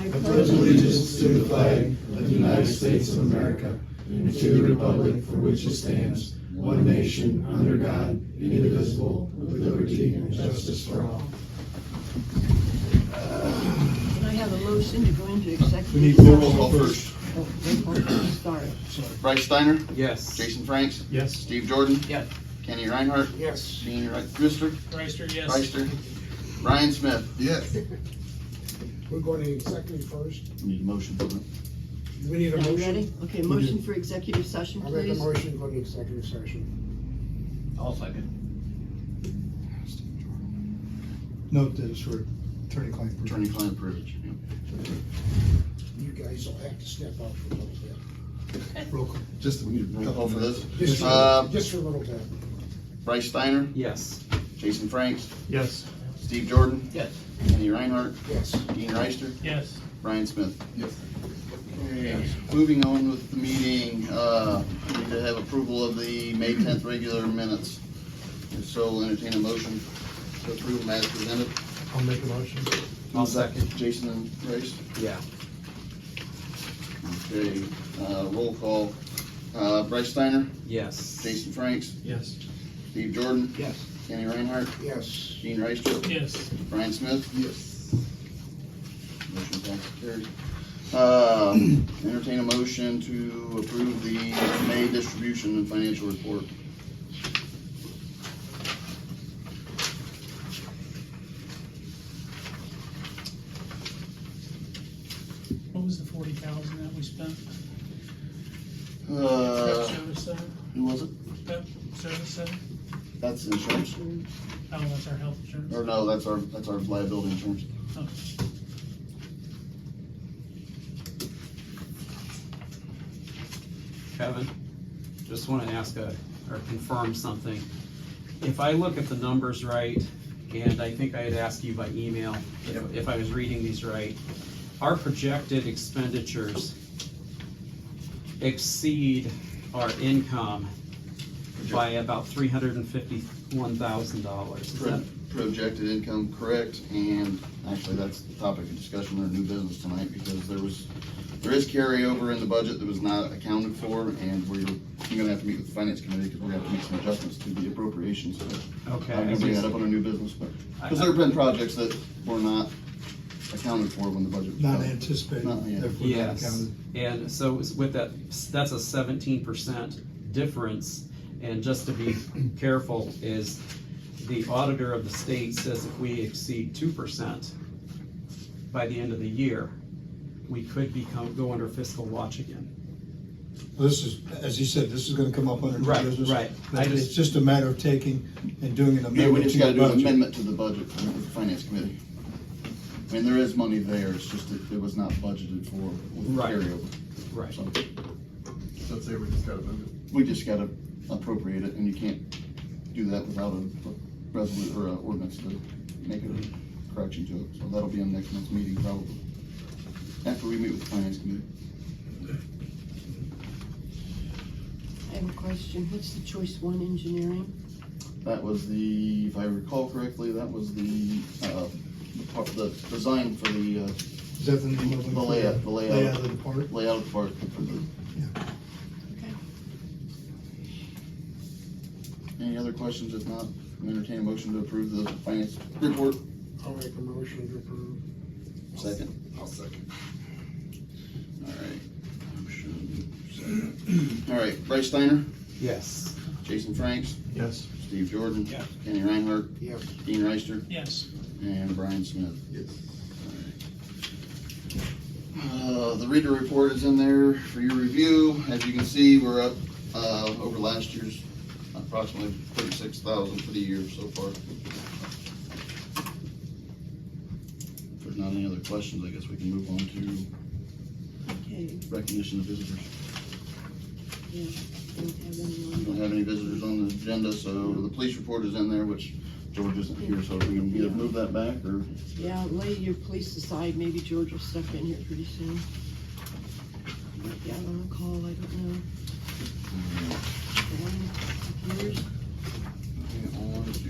I pledge allegiance to the flag of the United States of America and to the republic for which it stands, one nation, under God, indivisible, with liberty and justice for all. Can I have a motion to go into executive? We need session? roll call first. Oh, roll call, sorry. Bryce Steiner? Yes. Jason Franks? Yes. Steve Jordan? Yes. Kenny Reinhardt? Yes. Dean Reister? Reister, yes. Reister? Ryan Smith? Yes. We're going to executive first. We need a motion for that. We need a Are you motion. ready? Okay, motion for executive session, I'll make a please. motion to go to executive session. I'll second. Note that it's for attorney-client privilege. Attorney-client privilege. Yep. You guys will have to step up for a little bit. Roll call. Just, we need a roll call for this. Just for, Uh, just for a little bit. Bryce Steiner? Yes. Jason Franks? Yes. Steve Jordan? Yes. Kenny Reinhardt? Yes. Dean Reister? Yes. Ryan Smith? Yes. Okay, moving on with the meeting, we need to have approval of the May 10th regular minutes. If so, we'll entertain a motion to approve them as presented. I'll make a motion. I'll second. Jason and Grace? Yeah. Okay, roll call. Bryce Steiner? Yes. Jason Franks? Yes. Steve Jordan? Yes. Kenny Reinhardt? Yes. Dean Reister? Yes. Brian Smith? Yes. Motion passed, carried. Entertain a motion to approve the May distribution and financial report. What was the 40,000 that we spent? Uh, Prep service center? who was it? Prep service center? That's insurance, Oh, that's our health insurance. or no, that's our liability insurance. Oh. Kevin, just want to ask or confirm something. If I look at the numbers right, and I think I had asked you by email if I was reading these right, our projected expenditures exceed our income by about $351,000. Projected income, correct, and actually that's the topic of discussion in our new business tonight, because there is carryover in the budget that was not accounted for, and I'm gonna have to meet with the finance committee, because we're gonna have to make some adjustments to the appropriations. Okay. I'm gonna bring that up on our new business, but, because there have been projects that were not accounted for when the budget was Not done. anticipated, Not yet. therefore not Yes, counted. and so with that, that's a 17% difference, and just to be careful, is the auditor of the state says if we exceed 2% by the end of the year, we could go under fiscal watch again. This is, as he said, this is gonna come up under new Right, business. right. But it's just a matter of taking and doing an Yeah, we amendment just to gotta the do an budget. amendment to the budget with the finance committee. I mean, there is money there, it's just that it was not budgeted for with Right. carryover. Right. So Let's say we just gotta amend we just gotta appropriate it, and you can't do that without a resolution or a ordinance to make a correction to it. So that'll be on next month's meeting probably, after we meet with the finance committee. I have a question. What's the choice one engineering? That was the, if I recall correctly, that was the design for the Is that the name of it? The layout- the layout. Layout of the park? layout of the park for the. Okay. Any other questions? If not, I'll entertain a motion to approve the finance report. I'll make a motion to approve. Second. I'll second. All right. Motion, second. All right, Bryce Steiner, Yes. Jason Franks, Yes. Steve Jordan. Yeah. Kenny Reinhardt, Yes. Dean Reister, Yes. and Brian Smith. Yes. The reader report is in there for your review. As you can see, we're up, over last year's approximately 36,000 for the year so far. If there's not any other questions, I guess we can move on to Okay, recognition of visitors. yeah, don't have We anyone. don't have any visitors on the agenda, so the police report is in there, which George isn't here, so we can either move that back or. Yeah, lay your police aside. Maybe George will step in here pretty soon. Might be out on a call, I don't know. Computers. On to,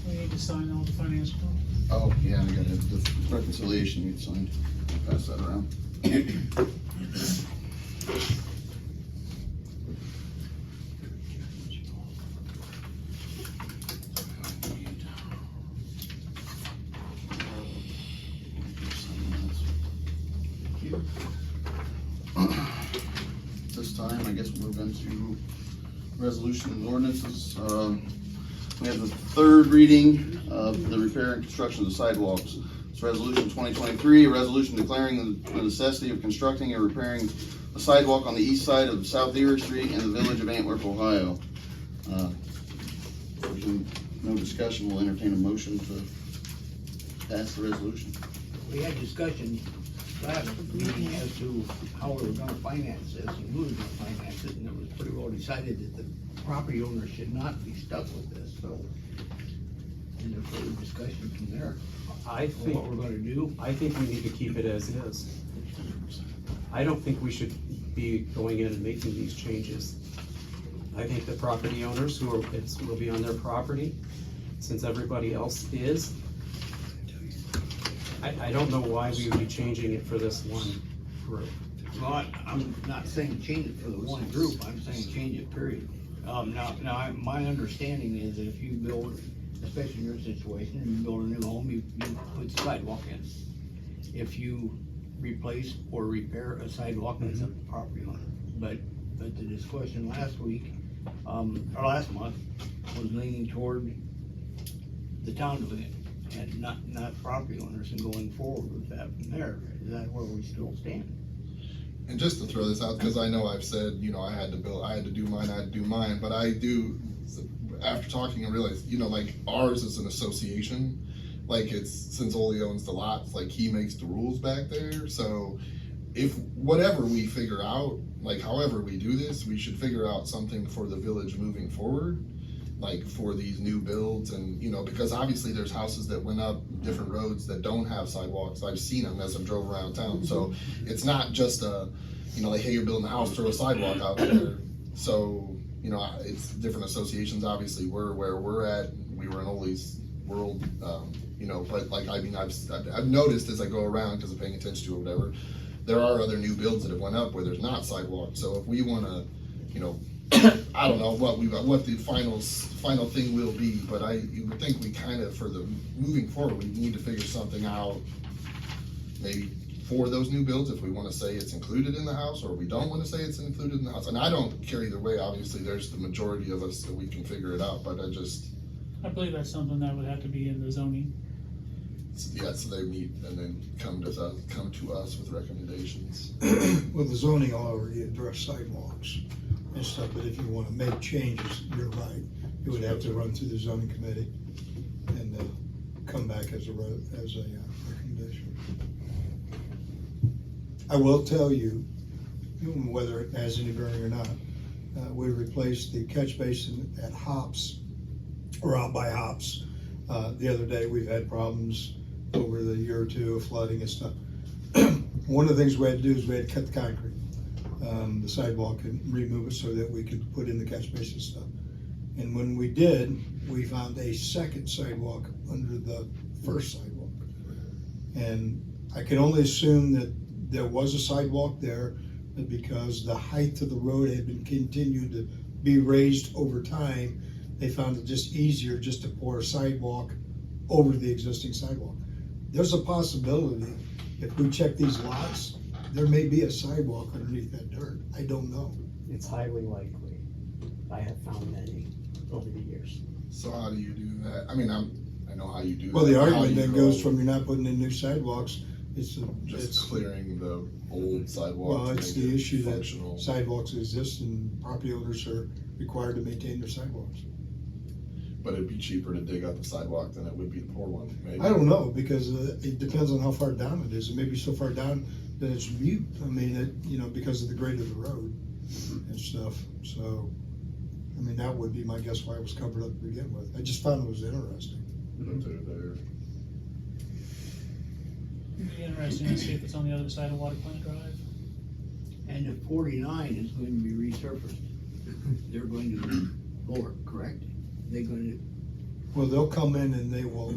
We need to sign all the finance bills. Oh, yeah, I got it, the reconciliation you signed, I'll pass that around. This time, I guess we'll move into resolution and ordinances. We have the third reading of the repair and construction of the sidewalks. It's resolution 2023, a resolution declaring the necessity of constructing and repairing a sidewalk on the east side of South Erie Street in the village of Antwerp, Ohio. If there's no discussion, we'll entertain a motion to pass the resolution. We had discussion last meeting as to how we were gonna finance this and who was gonna finance it, and it was pretty well decided that the property owner should not be stuck with this, so. And there's further discussion from there I on think, what we're gonna do. I think we need to keep it as is. I don't think we should be going in and making these changes. I think the property owners who are, will be on their property, since everybody else is. I don't know why we would be changing it for this one group. Well, I'm not saying change it for the one group, I'm saying change it, period. My understanding is that if you build, especially in your situation, you build a new home, you put sidewalk in. If you replace or repair a sidewalk, that's up to the property owner. But the discussion last week, or last month, was leaning toward the town doing it, and not property owners, and going forward with that from there. Is that where we still stand? And just to throw this out, because I know I've said, you know, I had to do mine, but I do, after talking, I realized, you know, like ours is an association, like it's, since Ole owns the lots, like he makes the rules back there, so if, whatever we figure out, like however we do this, we should figure out something for the village moving forward, like for these new builds, and, you know, because obviously there's houses that went up different roads that don't have sidewalks. I've seen them as I drove around town, so it's not just a, you know, like, hey, you're building a house, throw a sidewalk out there. So, you know, it's different associations, obviously, we're where we're at, we were in Ole's world, you know, but like, I mean, I've noticed as I go around, because I'm paying attention to it or whatever, there are other new builds that have went up where there's not sidewalks, so if we wanna, you know, I don't know what the final thing will be, but you would think we kind of, for the moving forward, we need to figure something out, maybe for those new builds, if we want to say it's included in the house, or we don't want to say it's included in the house. And I don't care either way, obviously, there's the majority of us that we can figure it out, but I believe that's something that would have to be in the zoning. yeah, so they meet and then come to us with recommendations. Well, the zoning already addressed sidewalks and stuff, but if you wanna make changes, you're right, it would have to run through the zoning committee and come back as a recommendation. I will tell you, whether it has any bearing or not, we replaced the catch basin at Hops, or out by Hops. The other day, we've had problems over the year or two of flooding and stuff. One of the things we had to do is we had to cut the concrete, the sidewalk, and remove it so that we could put in the catch basin stuff. And when we did, we found a second sidewalk under the first sidewalk. And I can only assume that there was a sidewalk there, but because the height of the road had been continued to be raised over time, they found it just easier just to pour a sidewalk over the existing sidewalk. There's a possibility, if we check these lots, there may be a sidewalk underneath that dirt. I don't know. It's highly likely. I have found many over the years. So how do you do that? I mean, I know how you do that. Well, the How argument you then go- goes from you're not putting in new sidewalks, just clearing the old sidewalk. Well, to it's make the it issue that functional. sidewalks exist and property owners are required to maintain their sidewalks. But it'd be cheaper to dig up the sidewalk than it would be to pour one, maybe. I don't know, because it depends on how far down it is. It may be so far down that it's mute. I mean, because of the grade of the road and stuff. So, I mean, that would be my guess why it was covered up to begin with. I just found it was interesting. It'd be interesting to see if it's on the other side of Water Plant Drive. And if 49 is going to be resurfaced, they're going to lower it, correct? They're going to Well, they'll come in and they will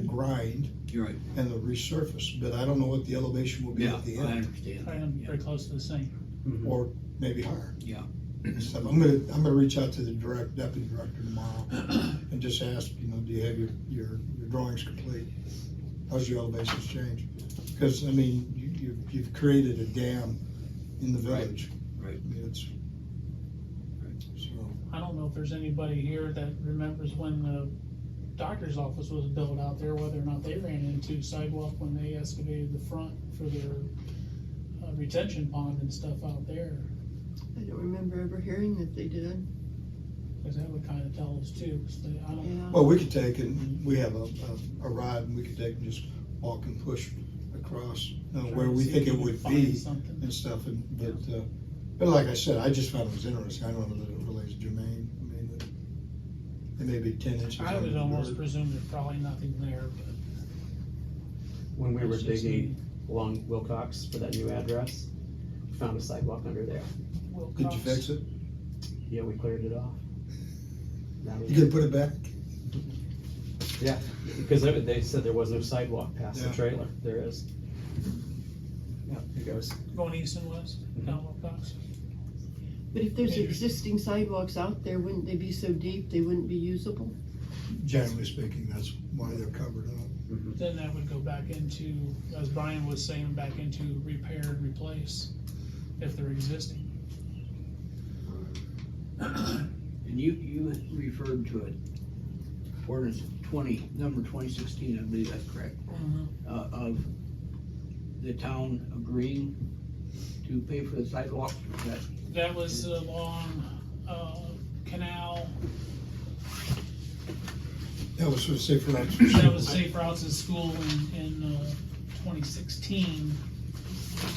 grind You're right. and they'll resurface, but I don't know what the elevation will be Yeah, at the I end, understand. I am very close to the same. Mhm. or maybe higher. Yeah. So I'm gonna reach out to the deputy director tomorrow and just ask, do you have your drawings complete? How's your elevations change? Because, I mean, you've created a dam in the village. Right. I mean, it's, so, I don't know if there's anybody here that remembers when the doctor's office was built out there, whether or not they ran into sidewalk when they excavated the front for their retention pond and stuff out there. I don't remember ever hearing that they did. Cause that would kinda tell us too, 'cause I don't, Yeah. well, we could take, and we have a rod, and we could take and just walk and push across, where we think it would be something. and stuff, but like I said, I just found it was interesting. I don't know that it really is germane. I mean, it may be 10 inches. I under would the almost dirt. presume there's probably nothing there, but. When we were It's just digging along Wilcox for that new address, we found a sidewalk under there. Did you fix it? Yeah, we cleared it off. Now we- You gonna put it back? Yeah, because they said there was no sidewalk past the Yeah. trailer. There is. Yeah, it goes. Going east and west, down Wilcox. But if there's Maybe. existing sidewalks out there, wouldn't they be so deep they wouldn't be usable? Generally speaking, that's why they're covered up. Then that would go back into, as Brian was saying, back into repair and replace if they're existing. And you referred to it, ordinance number 2016, I believe that's correct, of the town agreeing to pay for the sidewalk. That was along, Canal, That was for safe routes. that was Safe Routes to School in 2016.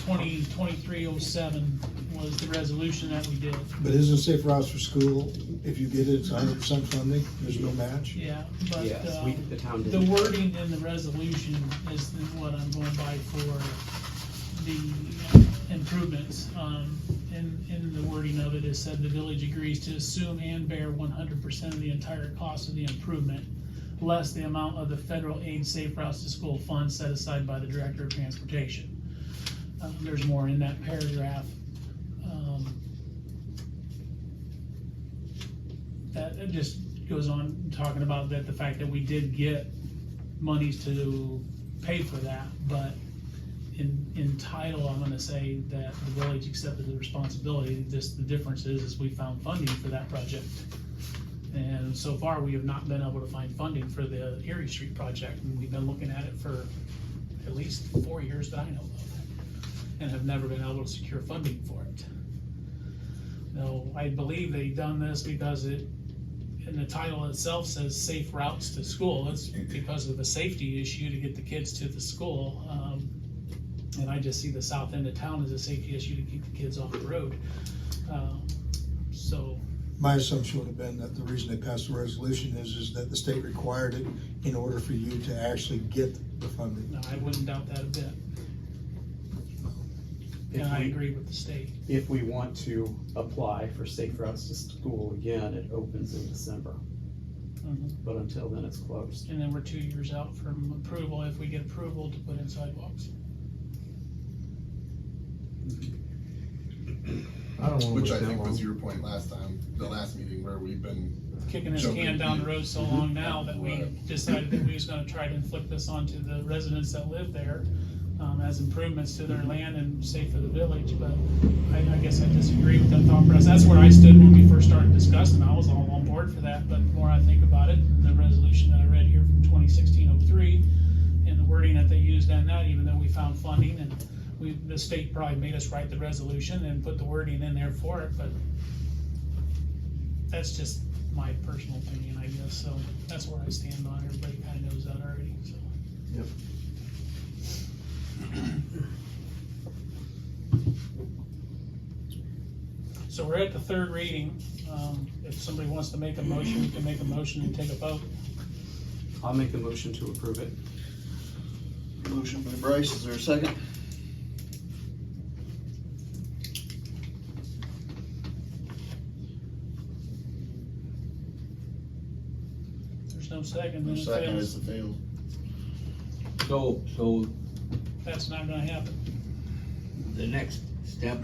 2307 was the resolution that we did. But isn't safe routes for school, if you get it, it's 100% funding, there's no match? Yeah, but, Yes, the town did. the wording in the resolution is what I'm going by for the improvements. In the wording of it, it said the village agrees to assume and bear 100% of the entire cost of the improvement, less the amount of the federal aid Safe Routes to School fund set aside by the Director of Transportation. There's more in that paragraph. That it just goes on talking about that the fact that we did get monies to pay for that, but in title, I'm gonna say that the village accepted the responsibility. Just the difference is we found funding for that project. And so far, we have not been able to find funding for the Erie Street project, and we've been looking at it for at least 4 years that I know of, and have never been able to secure funding for it. Now, I believe they done this because in the title itself says safe routes to school. It's because of the safety issue to get the kids to the school. And I just see the south end of town as a safety issue to keep the kids off the road. So, My assumption would have been that the reason they passed the resolution is that the state required it in order for you to actually get the funding. no, I wouldn't doubt that a bit. If And I we- agree with the state. If we want to apply for safe routes to school again, it opens in December. But until then, it's closed. And then we're 2 years out from approval, if we get approval to put in sidewalks. I don't wanna Which I wait that think was long. your point last time, the last meeting, where we've been, Kicking this Jumping can down the deep. road so long now that we Right. decided that we was gonna try to inflict this onto the residents that live there, as improvements to their land and safe for the village, but I guess I disagree with that thought process. That's where I stood when we first started discussing. I was all on board for that, but the more I think about it, the resolution that I read here from 2016-03, and the wording that they used on that, even though we found funding, and the state probably made us write the resolution and put the wording in there for it, but that's just my personal opinion, I guess, so that's where I stand on it. Everybody kinda knows that already, so. Yep. So we're at the third reading. If somebody wants to make a motion, we can make a motion and take a vote. I'll make the motion to approve it. Motion by Bryce, is there a second? There's no second, then it Second fails. is to fail. So That's not gonna happen. the next step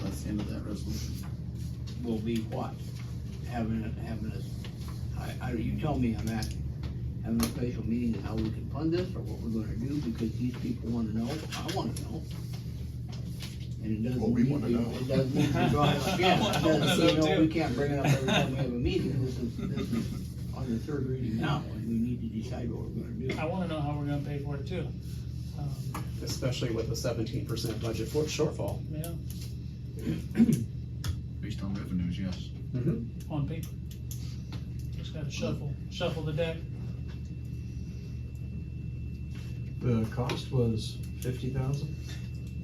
That's the end of that resolution. will be what? Having you tell me I'm at, having a special meeting and how we can fund this, or what we're gonna do, because these people wanna know, I wanna know. And it doesn't. Well, we mean wanna we- know. It doesn't mean we draw it, yeah, I it wanna doesn't, know you know, too. we can't bring it up every time we have a meeting, this is on the third reading now, and we need to decide what we're gonna do. I wanna know how we're gonna pay for it too. Especially with the 17% budget for shortfall. Yeah, Based on revenues, yes. on paper. Just gotta shuffle the deck. The cost was 50,000?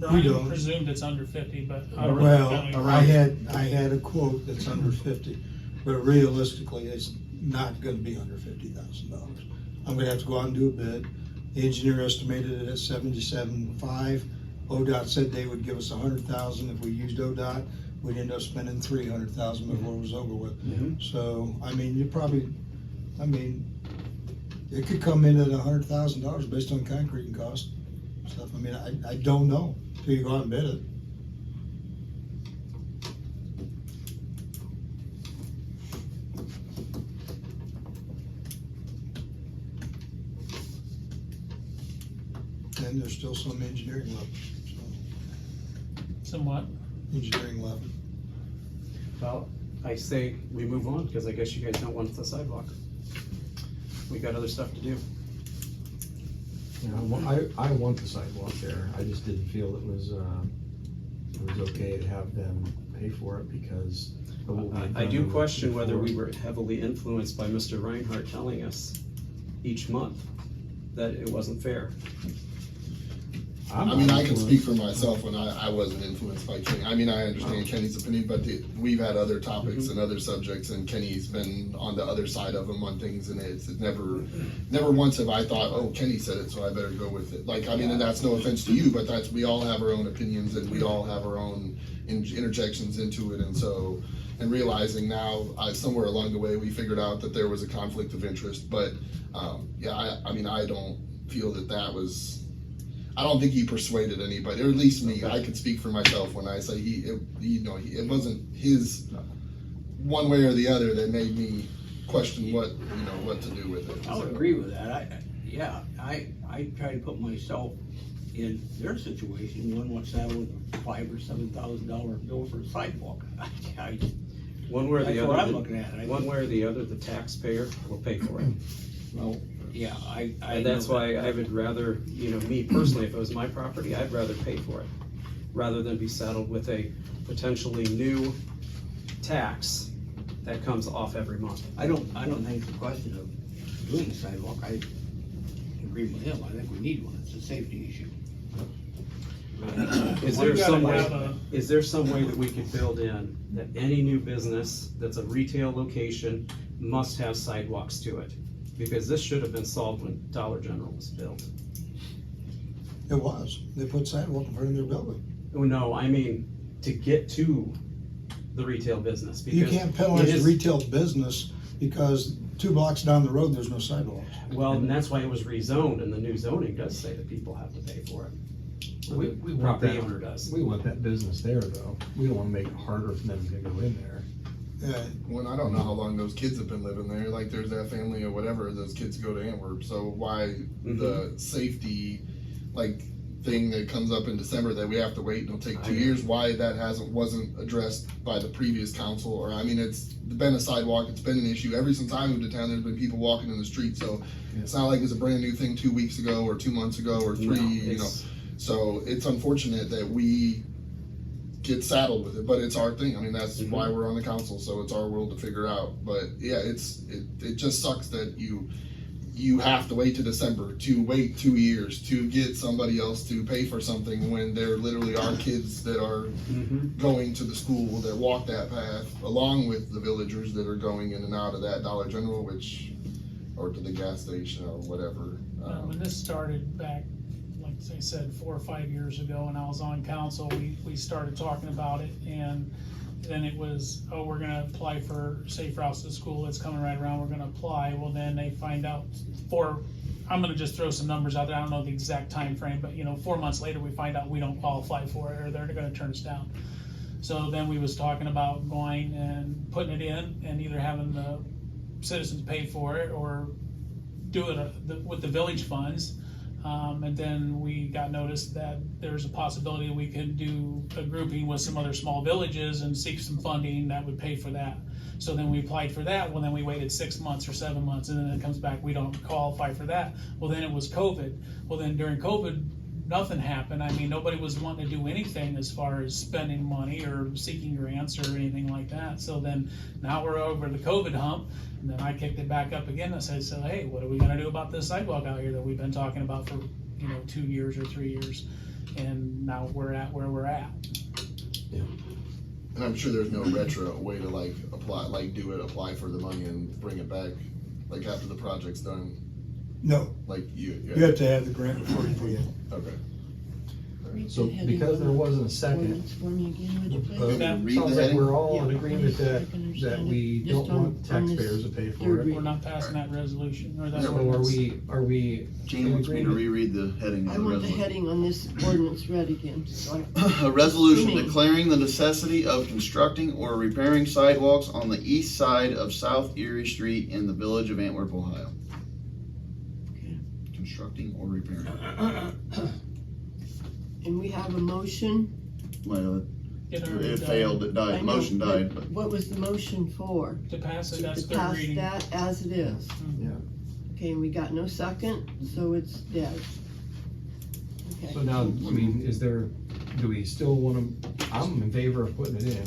I don't. presumed it's under 50, but. Well, I had a quote that's under 50, but realistically, it's not gonna be under $50,000. I'm gonna have to go out and do a bid. The engineer estimated it at 77.5. ODOT said they would give us 100,000 if we used ODOT. We'd end up spending 300,000 before it was over with. So, I mean, it could come in at $100,000 based on concrete cost stuff. I mean, I don't know till you go out and bid it. And there's still some engineering left, Somewhat. engineering left. Well, I say we move on, because I guess you guys don't want the sidewalk. We got other stuff to do. Yeah, I want the sidewalk there, I just didn't feel it was okay to have them pay for it because of what we've I do done question whether we before. were heavily influenced by Mr. Reinhardt telling us each month that it wasn't fair. I mean, I can speak for myself when I wasn't influenced by Kenny. I mean, I understand Kenny's opinion, but we've had other topics and other subjects, and Kenny's been on the other side of them on things, and it's never once have I thought, oh, Kenny said it, so I better go with it. Like, I mean, and that's no offense to you, but we all have our own opinions, and we all have our own interjections into it, and so, and realizing now, somewhere along the way, we figured out that there was a conflict of interest, but, yeah, I mean, I don't feel that was, I don't think he persuaded anybody, or at least me. I can speak for myself when I say it wasn't his one way or the other that made me question what to do with it. I would agree with that. I try to put myself in their situation, one wants that with a $5,000 or $7,000 bill for a sidewalk. One way or the That's what I'm other, looking at. one way or the other, the taxpayer will pay for it. Well, yeah, I. And that's know why that. I would rather, me personally, if it was my property, I'd rather pay for it, rather than be saddled with a potentially new tax that comes off every month. I don't think it's a question of doing a sidewalk. I agree with him. I think we need one. It's a safety issue. Is We've there gotta some way, have a- is there some way that we could build in that any new business that's a retail location must have sidewalks to it? Because this should have been solved when Dollar General was built. It was. They put sidewalk in front of their building. Oh, no, I mean, to get to the retail business. You because can't it penalize is- the retail business because 2 blocks down the road, there's no sidewalks. Well, and that's why it was rezoned, and the new zoning does say that people have to pay for it. We want Property that, owner does. we want that business there though, we don't wanna make it harder for them to go in there. When I don't know how long those kids have been living there, like there's that family or whatever, those kids go to Antwerp, so why the safety, like, thing that comes up in December that we have to wait and it'll take 2 years, why that wasn't addressed by the previous council, or, I mean, it's been a sidewalk, it's been an issue, ever since I moved to town, there's been people walking in the street, so it's not like it's a brand new thing 2 weeks ago, or 2 months ago, or three, so it's unfortunate that we get saddled with it, but it's our thing. I mean, that's why we're on the council, so it's our world to figure out. But yeah, it just sucks that you have to wait to December, to wait 2 years to get somebody else to pay for something when there literally are kids that are going to the school that walk that path, along with the villagers that are going in and out of that Dollar General, or to the gas station or whatever. When this started back, like I said, 4 or 5 years ago, and I was on council, we started talking about it, and then it was, oh, we're gonna apply for Safe Routes to School, it's coming right around, we're gonna apply. Well, then they find out I'm gonna just throw some numbers out there, I don't know the exact time frame, but 4 months later, we find out we don't qualify for it, or they're gonna turn us down. So then we was talking about going and putting it in and either having the citizens pay for it or do it with the village funds. And then we got notice that there's a possibility we could do a grouping with some other small villages and seek some funding that would pay for that. So then we applied for that. Well, then we waited 6 months or 7 months, and then it comes back, we don't qualify for that. Well, then it was COVID. Well, then during COVID, nothing happened. I mean, nobody was wanting to do anything as far as spending money or seeking grants or anything like that. So then now we're over the COVID hump, and then I kicked it back up again. I said, so hey, what are we gonna do about this sidewalk out here that we've been talking about for 2 years or 3 years? And now we're at where we're at. And I'm sure there's no retro way to like apply, like do it, apply for the money and bring it back, like after the project's done. No, Like you you have to have the grant before you do it. Okay. Read So the heading because there on the wasn't a second, ordinance for me again, would you please? Read sounds the like heading. we're all in Yeah, agreement please, I that can understand we it. don't Just on want this taxpayers to pay for third it. reading. We're not passing that resolution or that So ordinance. are we Gene in wants me to agreement? reread the heading I of the want the resolution. heading on this ordinance read again, so I- A resolution Assuming- declaring the necessity of constructing or repairing sidewalks on the east side of South Erie Street in the village of Antwerp, Ohio. Okay. Constructing or repairing. And we have a motion. Well, It it already failed, it I died, know, motion but died, but What was the motion for? To pass it, that's To third pass reading. that as it is. Yeah. Okay, and we got no second, so it's dead. Okay. So now, I mean, do we still wanna, I'm in favor of putting it in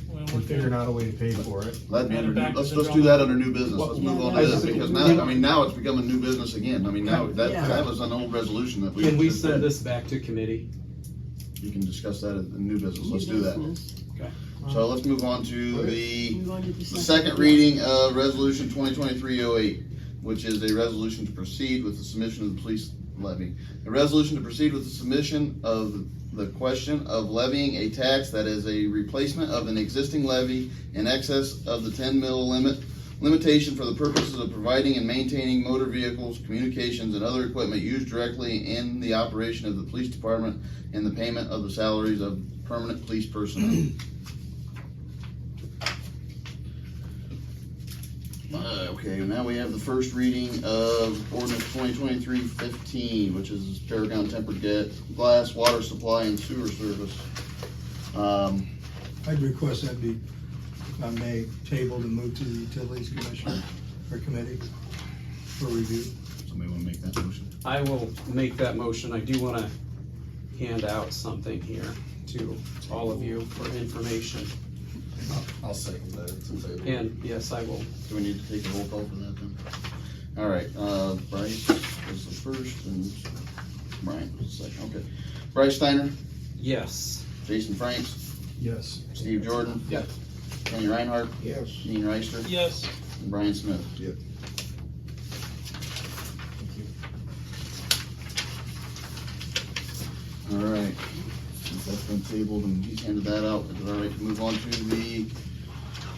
Well, and we're figuring good. out a way to pay for it. that'd be Add it under, back to let's the do drawing. that under new business, let's Yeah, move on that to was- this, because now, I mean, now it's becoming new business again, I mean, now, Yeah. that was an old resolution that we. Can we just send did. this back to committee? You can discuss that in new business, let's New do that. business. So let's move on to the Move on to the second reading of resolution 2023-08, which is a resolution to proceed with the submission of the police levy. A resolution to proceed with the submission of the question of levying a tax that is a replacement of an existing levy in excess of the 10 mil limitation for the purposes of providing and maintaining motor vehicles, communications, and other equipment used directly in the operation of the police department and the payment of the salaries of permanent police personnel. Okay, now we have the first reading of ordinance 2023-15, which is Paragon tempered glass, water supply, and sewer service. I'd request that be, if I may, tabled and moved to the Utilities Commission or Committee for review. Somebody wanna make that motion? I will make that motion. I do wanna hand out something here to all of you for information. I'll second that. Since I- And yes, I will. Do we need to take a roll call for that then? All right, Bryce was the first and Brian was the second, okay. Bryce Steiner, Yes. Jason Franks, Yes. Steve Jordan. Yes. Kenny Reinhardt, Yes. Dean Reister, Yes, and Brian Smith. Yep. All right, since that's been tabled and he's handed that out, is it all right to move on to the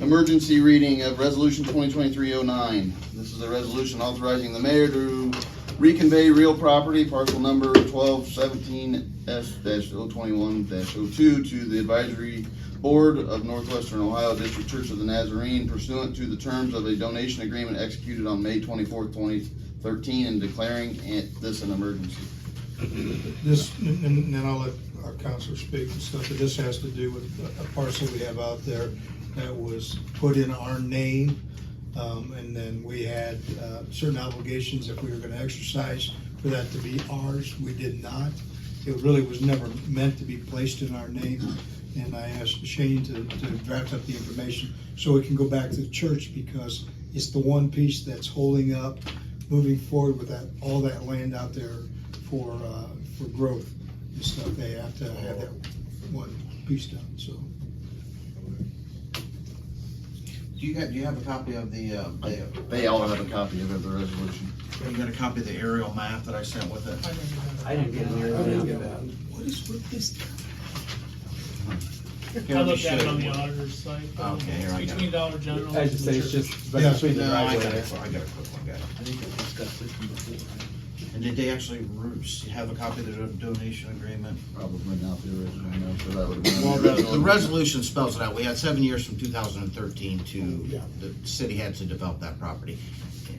emergency reading of resolution 2023-09? This is a resolution authorizing the mayor to reconvey real property, parcel number 1217S-021-02 to the advisory board of Northwestern Ohio District Church of the Nazarene pursuant to the terms of a donation agreement executed on May 24th, 2013, and declaring this an emergency. This, and then I'll let our counselor speak and stuff, but this has to do with a parcel we have out there that was put in our name. And then we had certain obligations if we were gonna exercise for that to be ours. We did not. It really was never meant to be placed in our name. And I asked Shane to draft up the information so it can go back to the church, because it's the one piece that's holding up moving forward with that, all that land out there for growth and stuff. They have to have that one piece done, so. Do you have a copy of the, They all have a copy of the resolution. you got a copy of the aerial map that I sent with it? I didn't have that. What is with this? I looked at it on the auditor's site. Okay, here I It's got between it. Dollar General. I and just the say it's church. just Yeah. between the No, I driveway got there. it, I got a quick one, got it. I think we discussed this one before, right? And did they actually have a copy of the donation agreement? Probably not the original, no, so that would have been. Well, the resolution spells it out. We had 7 years from 2013 to, the city had to develop that property.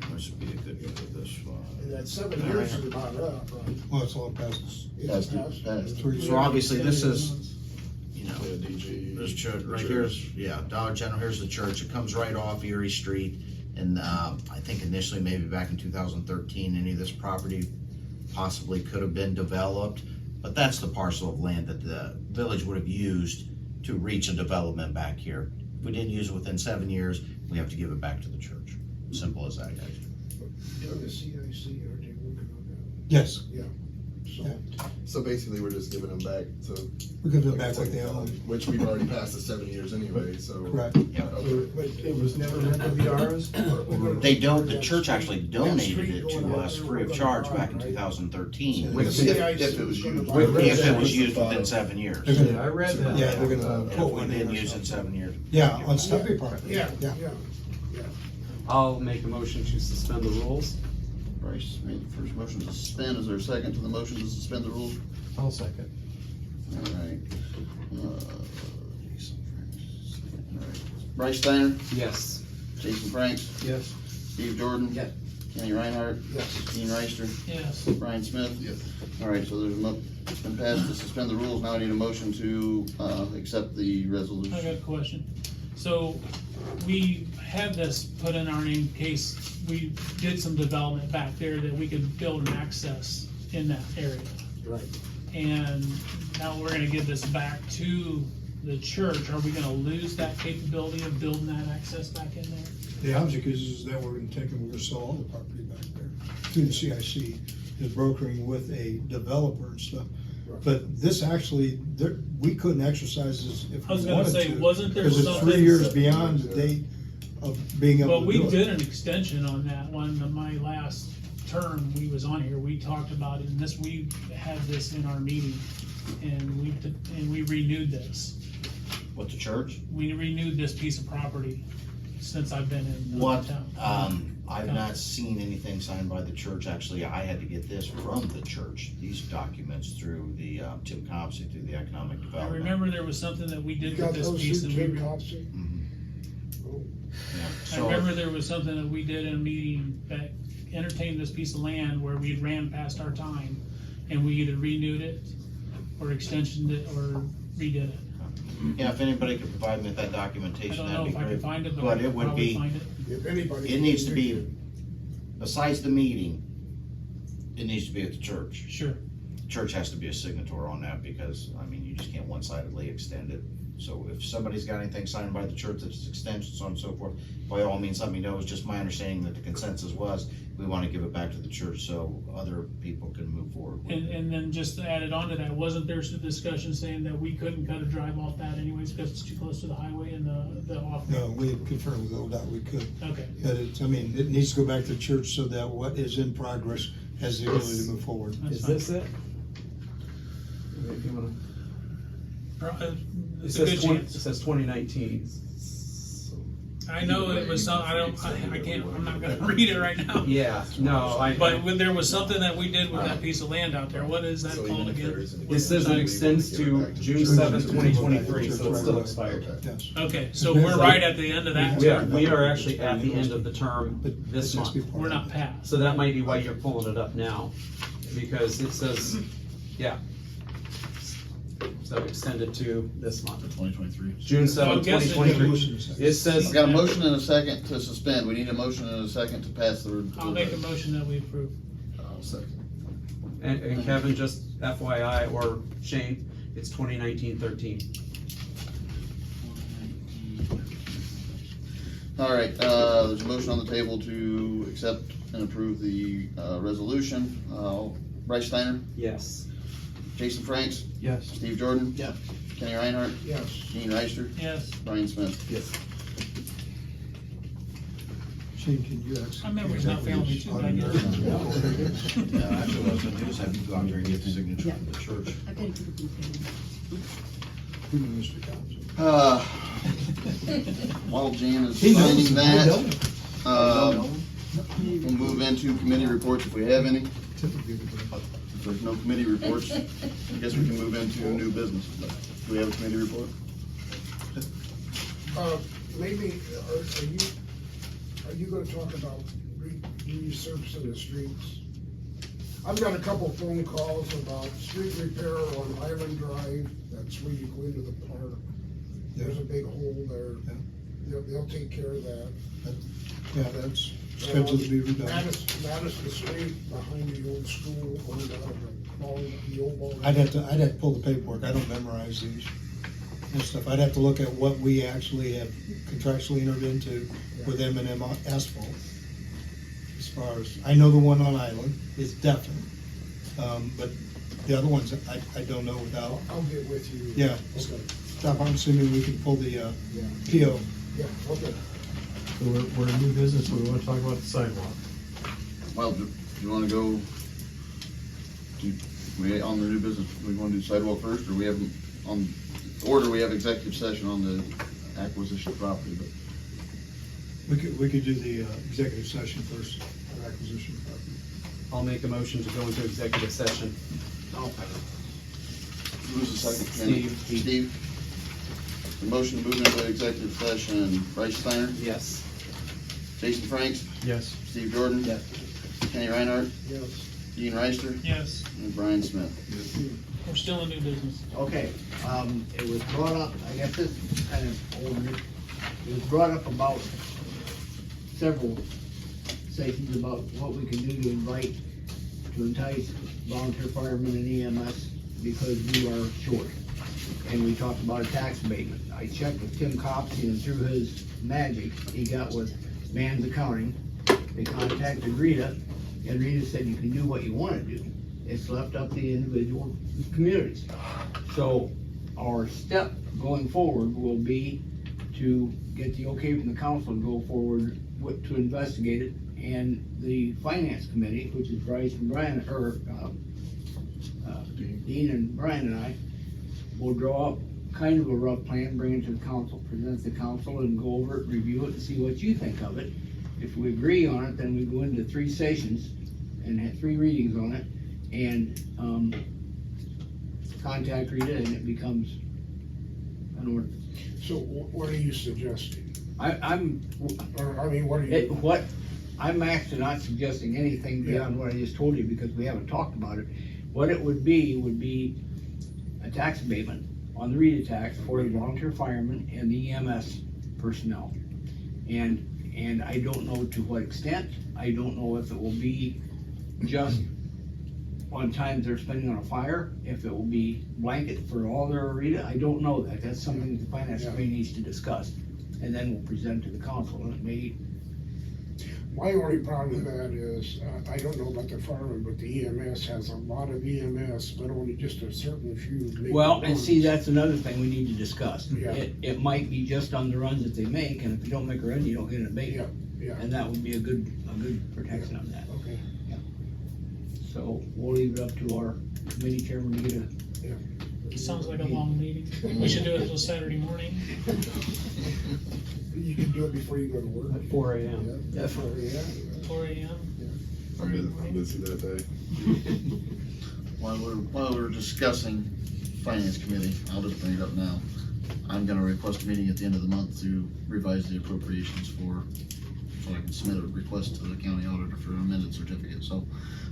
And this would be a good look at this one. That 7 years is about up, right? Well, it's all past. That's passed. 3 So obviously, this is, you know, Yeah, DG. this church, right here's, yeah, Dollar General, here's the church. It comes right off Erie Street. And, I think initially, maybe back in 2013, any of this property possibly could have been developed. But that's the parcel of land that the village would have used to reach a development back here. If we didn't use it within 7 years, we have to give it back to the church. Simple as that, guys. The CIC, are they working on that? Yes, So, So basically, we're just giving them back to. we can do it back what they own. Which we've already passed the 7 years anyway, so. Correct. Okay. but it was never meant to be ours? They don't, the church actually donated it to us free of charge back in 2013. If it was used. If it was used within 7 years. They're gonna- Yeah, I read that. Yeah, they're And gonna if put we one didn't in. use it in 7 years. Yeah, on Stumpy property. Yeah, Yeah. yeah. I'll make a motion to suspend the rules. Bryce made the first motion to suspend. Is there a second to the motion to suspend the rules? I'll second. All right. Bryce Steiner, Yes. Jason Franks, Yes. Steve Jordan. Yes. Kenny Reinhardt, Yes. Gene Reister, Yes. Brian Smith. Yes. All right, so it's been passed to suspend the rules. Now I need a motion to, accept the resolution. I got a question. So we had this put in our name in case we did some development back there that we could build an access in that area. Right. And now we're gonna give this back to the church. Are we gonna lose that capability of building that access back in there? The object is that we're gonna take and we're gonna sell all the property back there through the CIC, is brokering with a developer and stuff. But this actually, we couldn't exercise this if I was we gonna wanted say, to. wasn't there Because it's something? 3 years beyond the date of being able Well, to we do it. did an extension on that one, my last term we was on here, we talked about it, and this, we had this in our meeting, and we renewed this. What, the church? We renewed this piece of property since I've been in What, town. I've not seen anything signed by the church. Actually, I had to get this from the church, these documents through the, Tim Copsey, through the Economic I Development. remember there was something that we You did got with this those piece, through and we, Tim Copsey? Mhm. Oh. Yeah, I so, remember there was something that we did in a meeting that entertained this piece of land where we ran past our time, and we either renewed it, or extensioned it, or redid it. yeah, if anybody could provide me with that I documentation, don't know that'd if be I can great. find it, but I But can it would probably be, find it. If anybody. it needs to be, besides the meeting, it needs to be at the church. Sure. Church has to be a signator on that because, I mean, you just can't one-sidedly extend it. So if somebody's got anything signed by the church that's extension, so on and so forth, by all means, let me know. It's just my understanding that the consensus was, we want to give it back to the church so other people can move forward with it. And then just added on to that, wasn't there some discussion saying that we couldn't cut a drive off that anyways because it's too close to the highway and the off? No, we had confirmed with ODOT we could. Okay. But it needs to go back to the church so that what is in progress has the ability to move forward. That's Is fine. this it? If you wanna- It It's a good says 20, it chance. says 2019. I know it was some, I can't, I'm not gonna read it right now. Yeah, no, But when there was something that we did with that piece of land out there, what is that So called even if there again? isn't- It says it extends to June 7th, 2023, so it's still expired. Okay. Yes. Okay, so we're right at the end of that. We are actually at the end of the term But this this has to be month. part We're of not it. past. So that might be why you're pulling it up now, because it says, yeah. So extended to this month, 2023. June So I'm 7th, guessing- 2023. It says, I've got a motion and a second to suspend. We need a motion and a second to pass the. I'll make a motion that we approve. I'll second. and Kevin, just FYI, or Shane, it's 2019-13. All right, there's a motion on the table to accept and approve the, resolution. Bryce Steiner, Yes. Jason Franks, Yes. Steve Jordan. Yeah. Kenny Reinhardt, Yes. Gene Reister, Yes, Brian Smith. Yes. Shane, can you execute? my memory's not failing me too bad. Yeah, actually, what I was gonna do is have you go out there and get the signature from the church. I gotta give it to you. Who knew Mr. Thompson? While Jan is He knows, signing I that, know. we'll move into committee reports if we have any. Typically, we do. If there's no committee reports, I guess we can move into new business. Do we have a committee report? Maybe, are you gonna talk about resurfacing the streets? I've got a couple phone calls about street repair on Island Drive, that's where you go into the park. There's a big hole there. They'll take care of that. Yeah, that's scheduled to be redone. Madison Street behind the old school, on the old ball. I'd have to pull the paperwork, I don't memorize these and stuff, I'd have to look at what we actually have contractually entered into with M&M Asphalt. As far as, I know the one on Island is definite, but the other ones, I don't know without, I'll get with you. Yeah. Okay, stop, I'm assuming we can pull the, yeah, PO. yeah, okay. So we're in new business, we wanna talk about the sidewalk. Well, do you wanna go, we, on the new business, we wanna do sidewalk first, or we have, on order, we have executive session on the acquisition of property, but We could do the, executive session first, for acquisition of property. I'll make a motion to go into executive session. who's the second? Steve. Steve. The motion to move into executive session, Bryce Steiner, Yes. Jason Franks, Yes. Steve Jordan. Yes. Kenny Reinhardt, Yes. Dean Reister, Yes, and Brian Smith. we're still in new business. Okay, it was brought up, I guess this is kind of old, it was brought up about several sessions about what we can do to entice volunteer firemen and EMS because we are short. And we talked about a tax abatement. I checked with Tim Copsey, and through his magic, he got with Man's Accounting. They contacted Rita, and Rita said you can do what you wanna do. It's left up to the individual communities. So our step going forward will be to get the okay from the council to go forward to investigate it. And the finance committee, which is Bryce and Brian, Dean and Brian and I, will draw up kind of a rough plan, bring it to the council, present the council, and go over it, review it, and see what you think of it. If we agree on it, then we go into 3 sessions and have 3 readings on it, and contact Rita, and it becomes an ordinance. So what are you suggesting? I'm, Or, I mean, what are you? I'm actually not suggesting anything beyond what I just told you, because we haven't talked about it. What it would be a tax abatement on the Rita tax for the volunteer firemen and the EMS personnel. And I don't know to what extent, I don't know if it will be just on times they're spending on a fire, if it will be blanket for all their Rita, I don't know that, that's something the finance committee needs to discuss. And then we'll present to the council, and it may. My only problem with that is, I don't know about the firemen, but the EMS has a lot of EMS, but only just a certain few. maybe Well, and see, ones. that's another thing we need to discuss. Yeah. It might be just on the runs that they make, and if you don't make a run, you don't get an abatement. Yeah, And that would be a good protection on that. okay. So we'll leave it up to our committee chairman to get Sounds like a long meeting. We should do it until Saturday morning. You can do it before you go to work. At 4 a.m. Yeah, That's right. yeah. 4 a.m. I'm busy that day. While we're discussing finance committee, I'll just bring it up now. I'm gonna request a meeting at the end of the month to revise the appropriations so I can submit a request to the county auditor for an amended certificate. So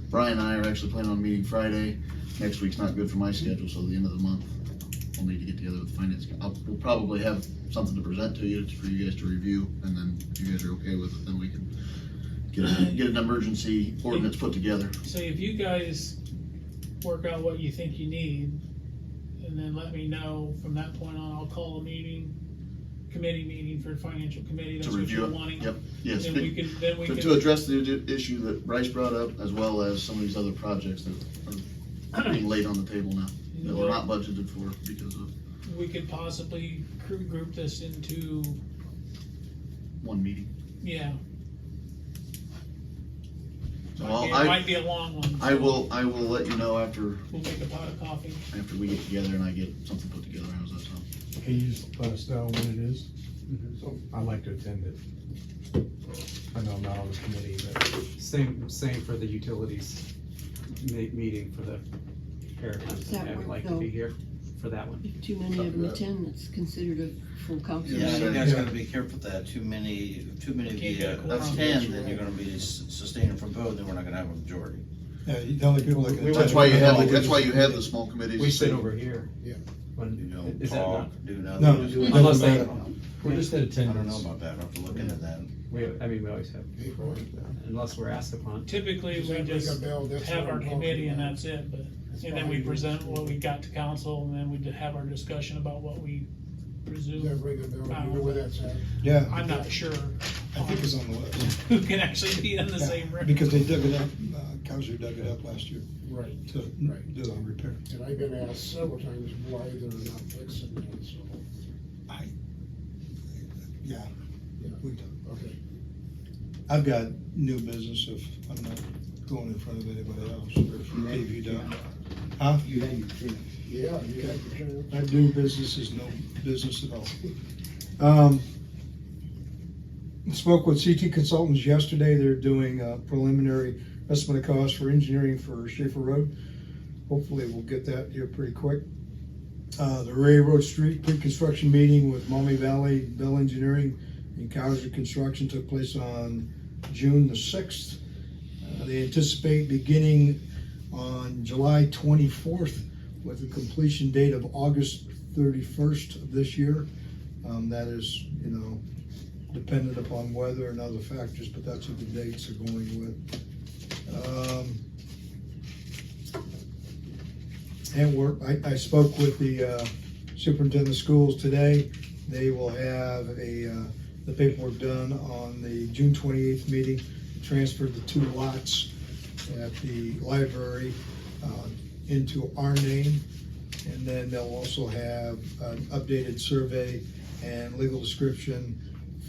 Brian and I are actually planning on meeting Friday. Next week's not good for my schedule, so at the end of the month, we'll need to get together with the finance. We'll probably have something to present to you, for you guys to review, and then if you guys are okay with it, then we can get an emergency ordinance put together. So if you guys work out what you think you need, and then let me know, from that point on, I'll call a committee meeting for financial committee, that's To what review you're it. wanting. Yep, yes. Then we can, To address the issue that Bryce brought up, as well as some of these other projects that are being laid on the table now, that were not budgeted for because of we could possibly group this into, one meeting. yeah. Well, It might be a long one. I will let you know after We'll make a pot of coffee. we get together and I get something put together. How's that sound? Can you just let us know when it is? Mhm. So I'd like to attend it. I know I'm not on the committee, but Same for the utilities meeting for the Paragon. That I would one? like to No. be here for that one. If too many of them attend, it's considered a full council. Yeah, meeting. you guys gotta be careful with that, too many of Can't the, get a that's quorum. 10, then you're gonna be sustaining from vote, then we're not gonna have a majority. Yeah, the only people that can. That's why you have the small committees. We sit over here. Yeah. When, You don't is that talk, not? do nothing. No, just- it Unless doesn't they, matter. we're just in I don't know attendance. about that, I'll have to look into that. we always have, Pay for it. unless we're asked upon. Typically, Does we that ring just a bell? That's have what our I'm talking committee and about. that's it, but, That's and then we fine. present what we got to council, and then we have our discussion about what we Does that presume. ring a bell? You know where that's at? Yeah, I'm not sure I think it's on the list. who can actually be in the same room. Because they dug it up, Counselor dug it up last year Right. to Right. do a repair. And I've been asked several times why they're not fixing that, so, Yeah, yeah, we do. okay. I've got new business if I'm not going in front of anybody else, or if you don't. Huh? You had your chance. Yeah, you have your chance. My new business is no business at all. Spoke with CT Consultants yesterday. They're doing a preliminary estimate of cost for engineering for Schaefer Road. Hopefully we'll get that here pretty quick. The Railroad Street pre-construction meeting with Maumee Valley Bell Engineering and Kaiser Construction took place on June the 6th. They anticipate beginning on July 24th with a completion date of August 31st of this year. That is, dependent upon weather and other factors, but that's what the dates are going with. Antwerp, I spoke with the superintendent of schools today. They will have the paperwork done on the June 28th meeting, transfer the 2 lots at the library into our name. And then they'll also have an updated survey and legal description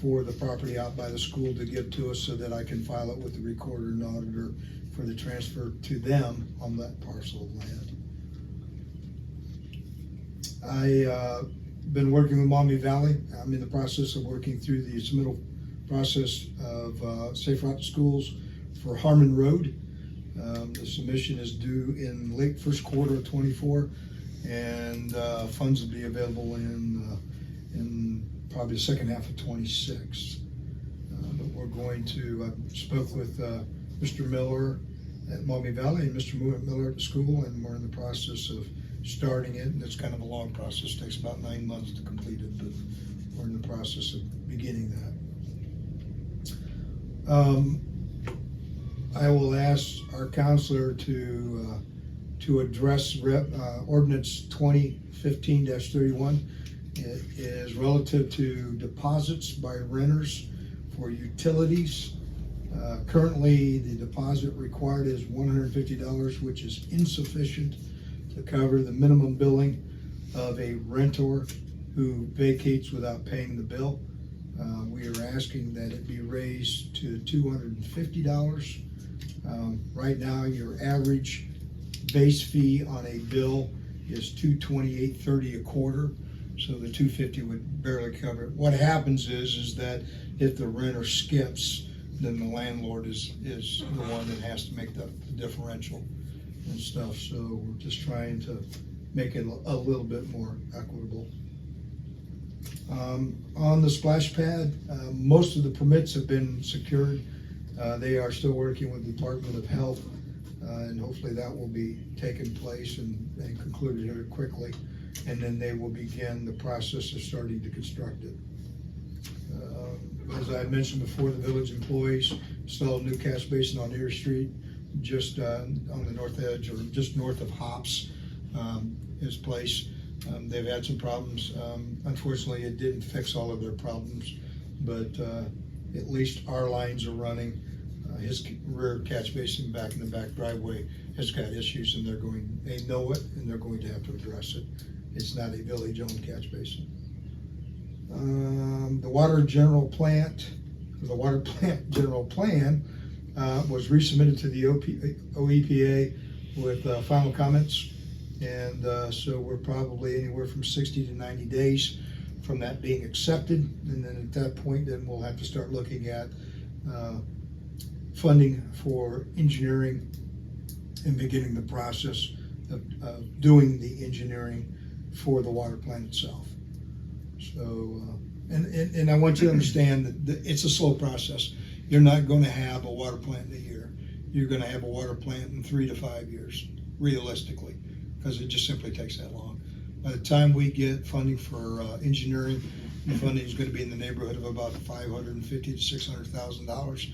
for the property out by the school to give to us so that I can file it with the recorder and auditor for the transfer to them on that parcel of land. Been working with Maumee Valley. I'm in the process of working through the submittal process of Safe Route to Schools for Harmon Road. The submission is due in late first quarter of '24, and funds will be available in probably the second half of '26. But we're going to, I spoke with Mr. Miller at Maumee Valley and Mr. Miller at the school, and we're in the process of starting it, and it's kind of a long process, takes about 9 months to complete it, but we're in the process of beginning that. I will ask our counselor to address ordinance 2015-31. It is relative to deposits by renters for utilities. Currently, the deposit required is $150, which is insufficient to cover the minimum billing of a renter who vacates without paying the bill. We are asking that it be raised to $250. Right now, your average base fee on a bill is $228.30 a quarter, so the $250 would barely cover it. What happens is that if the renter skips, then the landlord is the one that has to make the differential and stuff. So we're just trying to make it a little bit more equitable. On the splash pad, most of the permits have been secured. They are still working with the Department of Health, and hopefully that will be taking place and concluded here quickly. And then they will begin the process of starting to construct it. As I mentioned before, the village employees installed a new catch basin on Erie Street, just on the north edge, or just north of Hops, his place. They've had some problems. Unfortunately, it didn't fix all of their problems, but at least our lines are running. His rear catch basin back in the back driveway has got issues, and they know it, and they're going to have to address it. It's not a village-owned catch basin. The water plant general plan was resubmitted to the OEPA with final comments. And so we're probably anywhere from 60 to 90 days from that being accepted. And then at that point, then we'll have to start looking at funding for engineering and beginning the process of doing the engineering for the water plant itself. So, and I want you to understand that it's a slow process. You're not going to have a water plant in a year. You're going to have a water plant in 3 to 5 years, realistically, because it just simply takes that long. By the time we get funding for engineering, the funding is going to be in the neighborhood of about $550,000 to $600,000,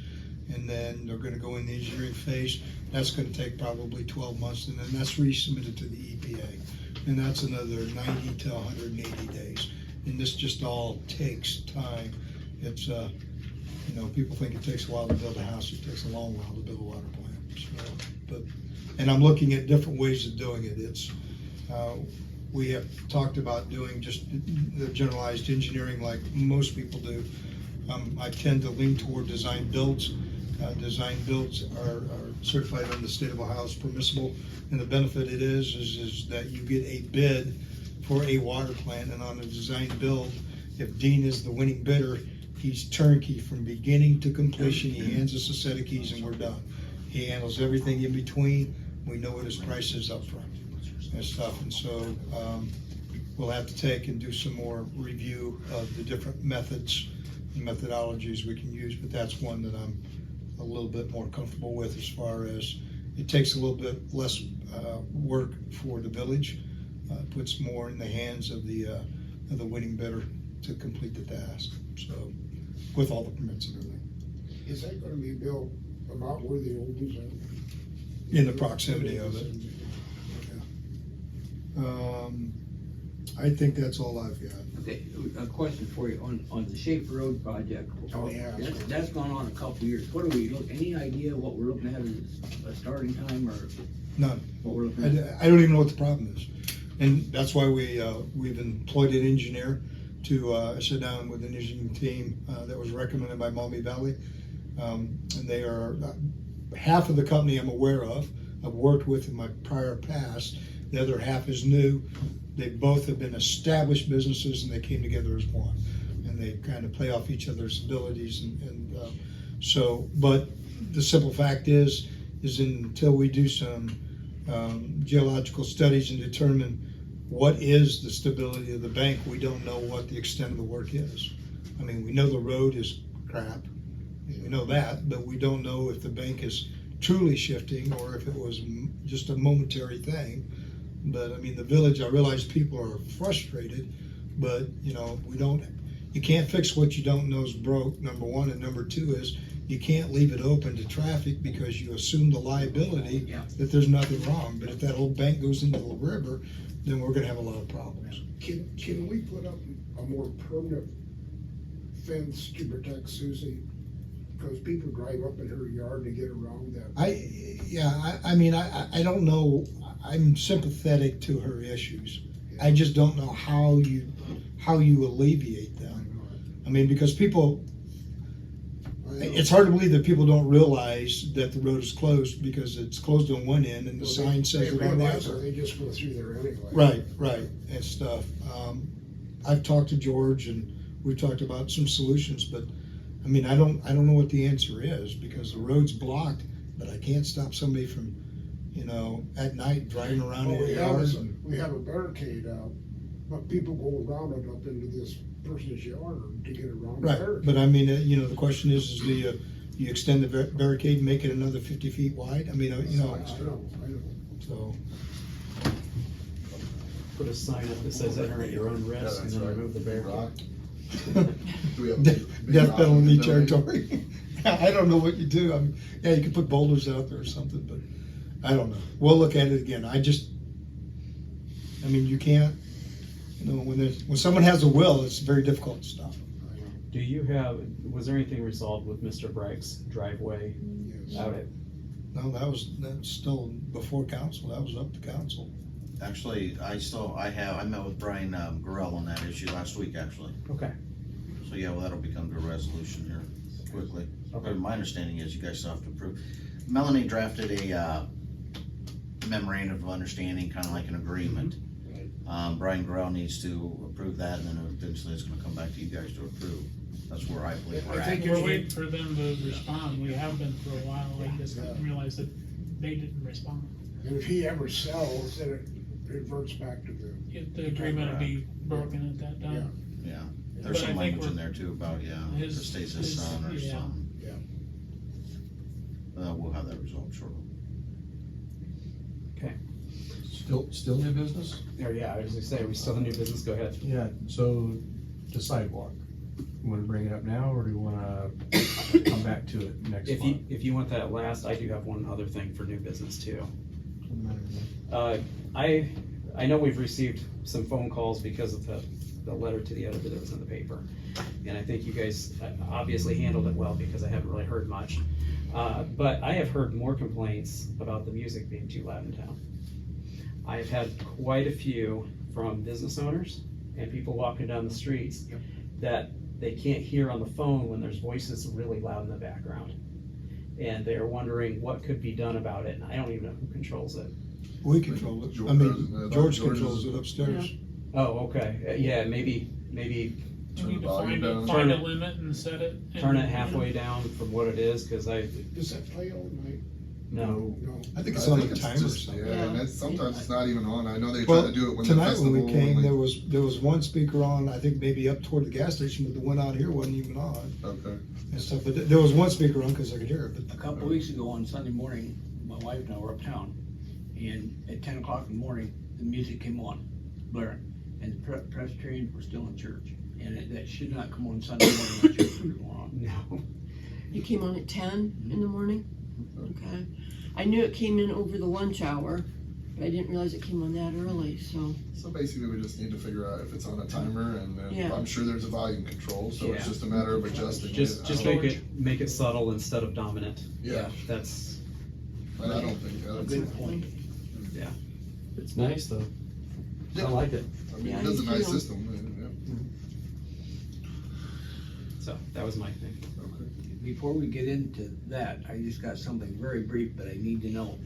and then they're going to go in the engineering phase. That's going to take probably 12 months, and then that's resubmitted to the EPA, and that's another 90 to 180 days. And this just all takes time. It's people think it takes a while to build a house. It takes a long while to build a water plant. And I'm looking at different ways of doing it. We have talked about doing just the generalized engineering like most people do. I tend to lean toward design builds. Design builds are certified under the state of Ohio as permissible, and the benefit it is that you get a bid for a water plant, and on a design build, if Dean is the winning bidder, he's turnkey from beginning to completion. He hands us a set of keys and we're done. He handles everything in between. We know what his price is up front and stuff. And so we'll have to take and do some more review of the different methods and methodologies we can use, but that's one that I'm a little bit more comfortable with, as far as it takes a little bit less work for the village, puts more in the hands of the winning bidder to complete the task. So, with all the permits and everything. Is that gonna be built about where the old ones are? In the proximity of it. I think that's all I've got. Okay, a question for you on the Schaefer Road project. Oh, yeah. That's gone on a couple years. What are we any idea what we're looking at as a starting time, or None. what we're looking at? I don't even know what the problem is. And that's why we've employed an engineer to sit down with an engineering team that was recommended by Maumee Valley. And they are half of the company I'm aware of, I've worked with in my prior past. The other half is new. They both have been established businesses, and they came together as one. And they kind of play off each other's abilities. But the simple fact is until we do some geological studies and determine what is the stability of the bank, we don't know what the extent of the work is. I mean, we know the road is crap. We know that, but we don't know if the bank is truly shifting or if it was just a momentary thing. But I mean, the village, I realize people are frustrated, but you can't fix what you don't know is broke, number one, and number two is you can't leave it open to traffic because you assume the liability that there's nothing wrong. But if that whole bank goes into the river, then we're gonna have a lot of problems. Can we put up a more permanent fence to protect Susie? Because people drive up in her yard to get around that. I don't know. I'm sympathetic to her issues. I just don't know how you alleviate them. I mean, because people, it's hard to believe that people don't realize that the road is closed because it's closed on one end and the sign says it on the other. They just go through there anyway. Right, and stuff. I've talked to George and we've talked about some solutions, but I mean, I don't know what the answer is because the road's blocked, but I can't stop somebody from, at night driving around in the yard. We have a barricade out, but people go around it up into this person's yard to get around the Right, barricade. but I mean, the question is do you extend the barricade and make it another 50 feet wide? I mean, I know. So. Put a sign up that says enter at your own risk and then remove the barricade. Do we have Death penalty territory. I don't know what you do. I mean, you can put boulders out there or something, but I don't know. We'll look at it again. You can't, when someone has a will, it's very difficult to stop. Was there anything resolved with Mr. Bragg's driveway out at? No, that's still before council. That was up to council. Actually, I met with Brian Gorell on that issue last week, actually. Okay. So yeah, that'll become to a resolution here. quickly. Okay. My understanding is you guys still have to approve. Melanie drafted a memorandum of understanding, kind of like an agreement. Brian Grell needs to approve that, and then eventually it's gonna come back to you guys to approve. That's where I believe we're I at. think we're waiting for them to respond. We have been for a while. I just didn't realize that they didn't respond. And if he ever sells, then it reverts back to The agreement would be broken at that time. Yeah, But there's I some think language in we're- there too about, the His- state's his his- son or yeah. something. Yeah. We'll have that resolved shortly. Still new business? Or, yeah, I was gonna say, are we still in new business? Go ahead. Yeah, so the sidewalk, you wanna bring it up now, or do you wanna come back to it next If month? you want that last, I do have one other thing for new business too. Doesn't matter to me. I know we've received some phone calls because of the letter to the editor that was in the paper. And I think you guys obviously handled it well because I haven't really heard much. But I have heard more complaints about the music being too loud in town. I've had quite a few from business owners and people walking down the streets that they can't hear on the phone when there's voices really loud in the background. And they're wondering what could be done about it, and I don't even know who controls it. We control it. I mean, George controls it upstairs. Oh, okay, yeah, maybe You Turn need the to volume down. Turn find a it- limit and set it. and- turn it halfway down from what it is, cause Does that play all night? no. No. I think it's on a it's timer or just- something. Yeah, and sometimes it's not even on. I know they try Well, to do it when the tonight festival. when we came, like- there was one speaker on, I think maybe up toward the gas station, but the one out here wasn't even on Okay. and stuff. But there was one speaker on because I could hear it, A but couple of weeks ago on Sunday morning, my wife and I were uptown, and at 10 o'clock in the morning, the music came on, blaring, and the Presbyterians were still in church, and that should not come on Sunday morning when church was going on. No. You came on at 10 in the morning? Okay. I knew it came in over the lunch hour, but I didn't realize it came on that early, so. So basically, we just need to figure out if it's on a timer, and then Yeah. I'm sure there's a volume control, so it's Yeah. just a matter of adjusting it. Just I make don't- make it subtle instead of dominant. Yeah, That's, but I don't think, A good point. It's nice though. I Yeah. like it. I mean, Yeah, it is a you nice feel- system, yeah. so, that was my thing. Okay. Before we get into that, I just got something very brief, but I need to know.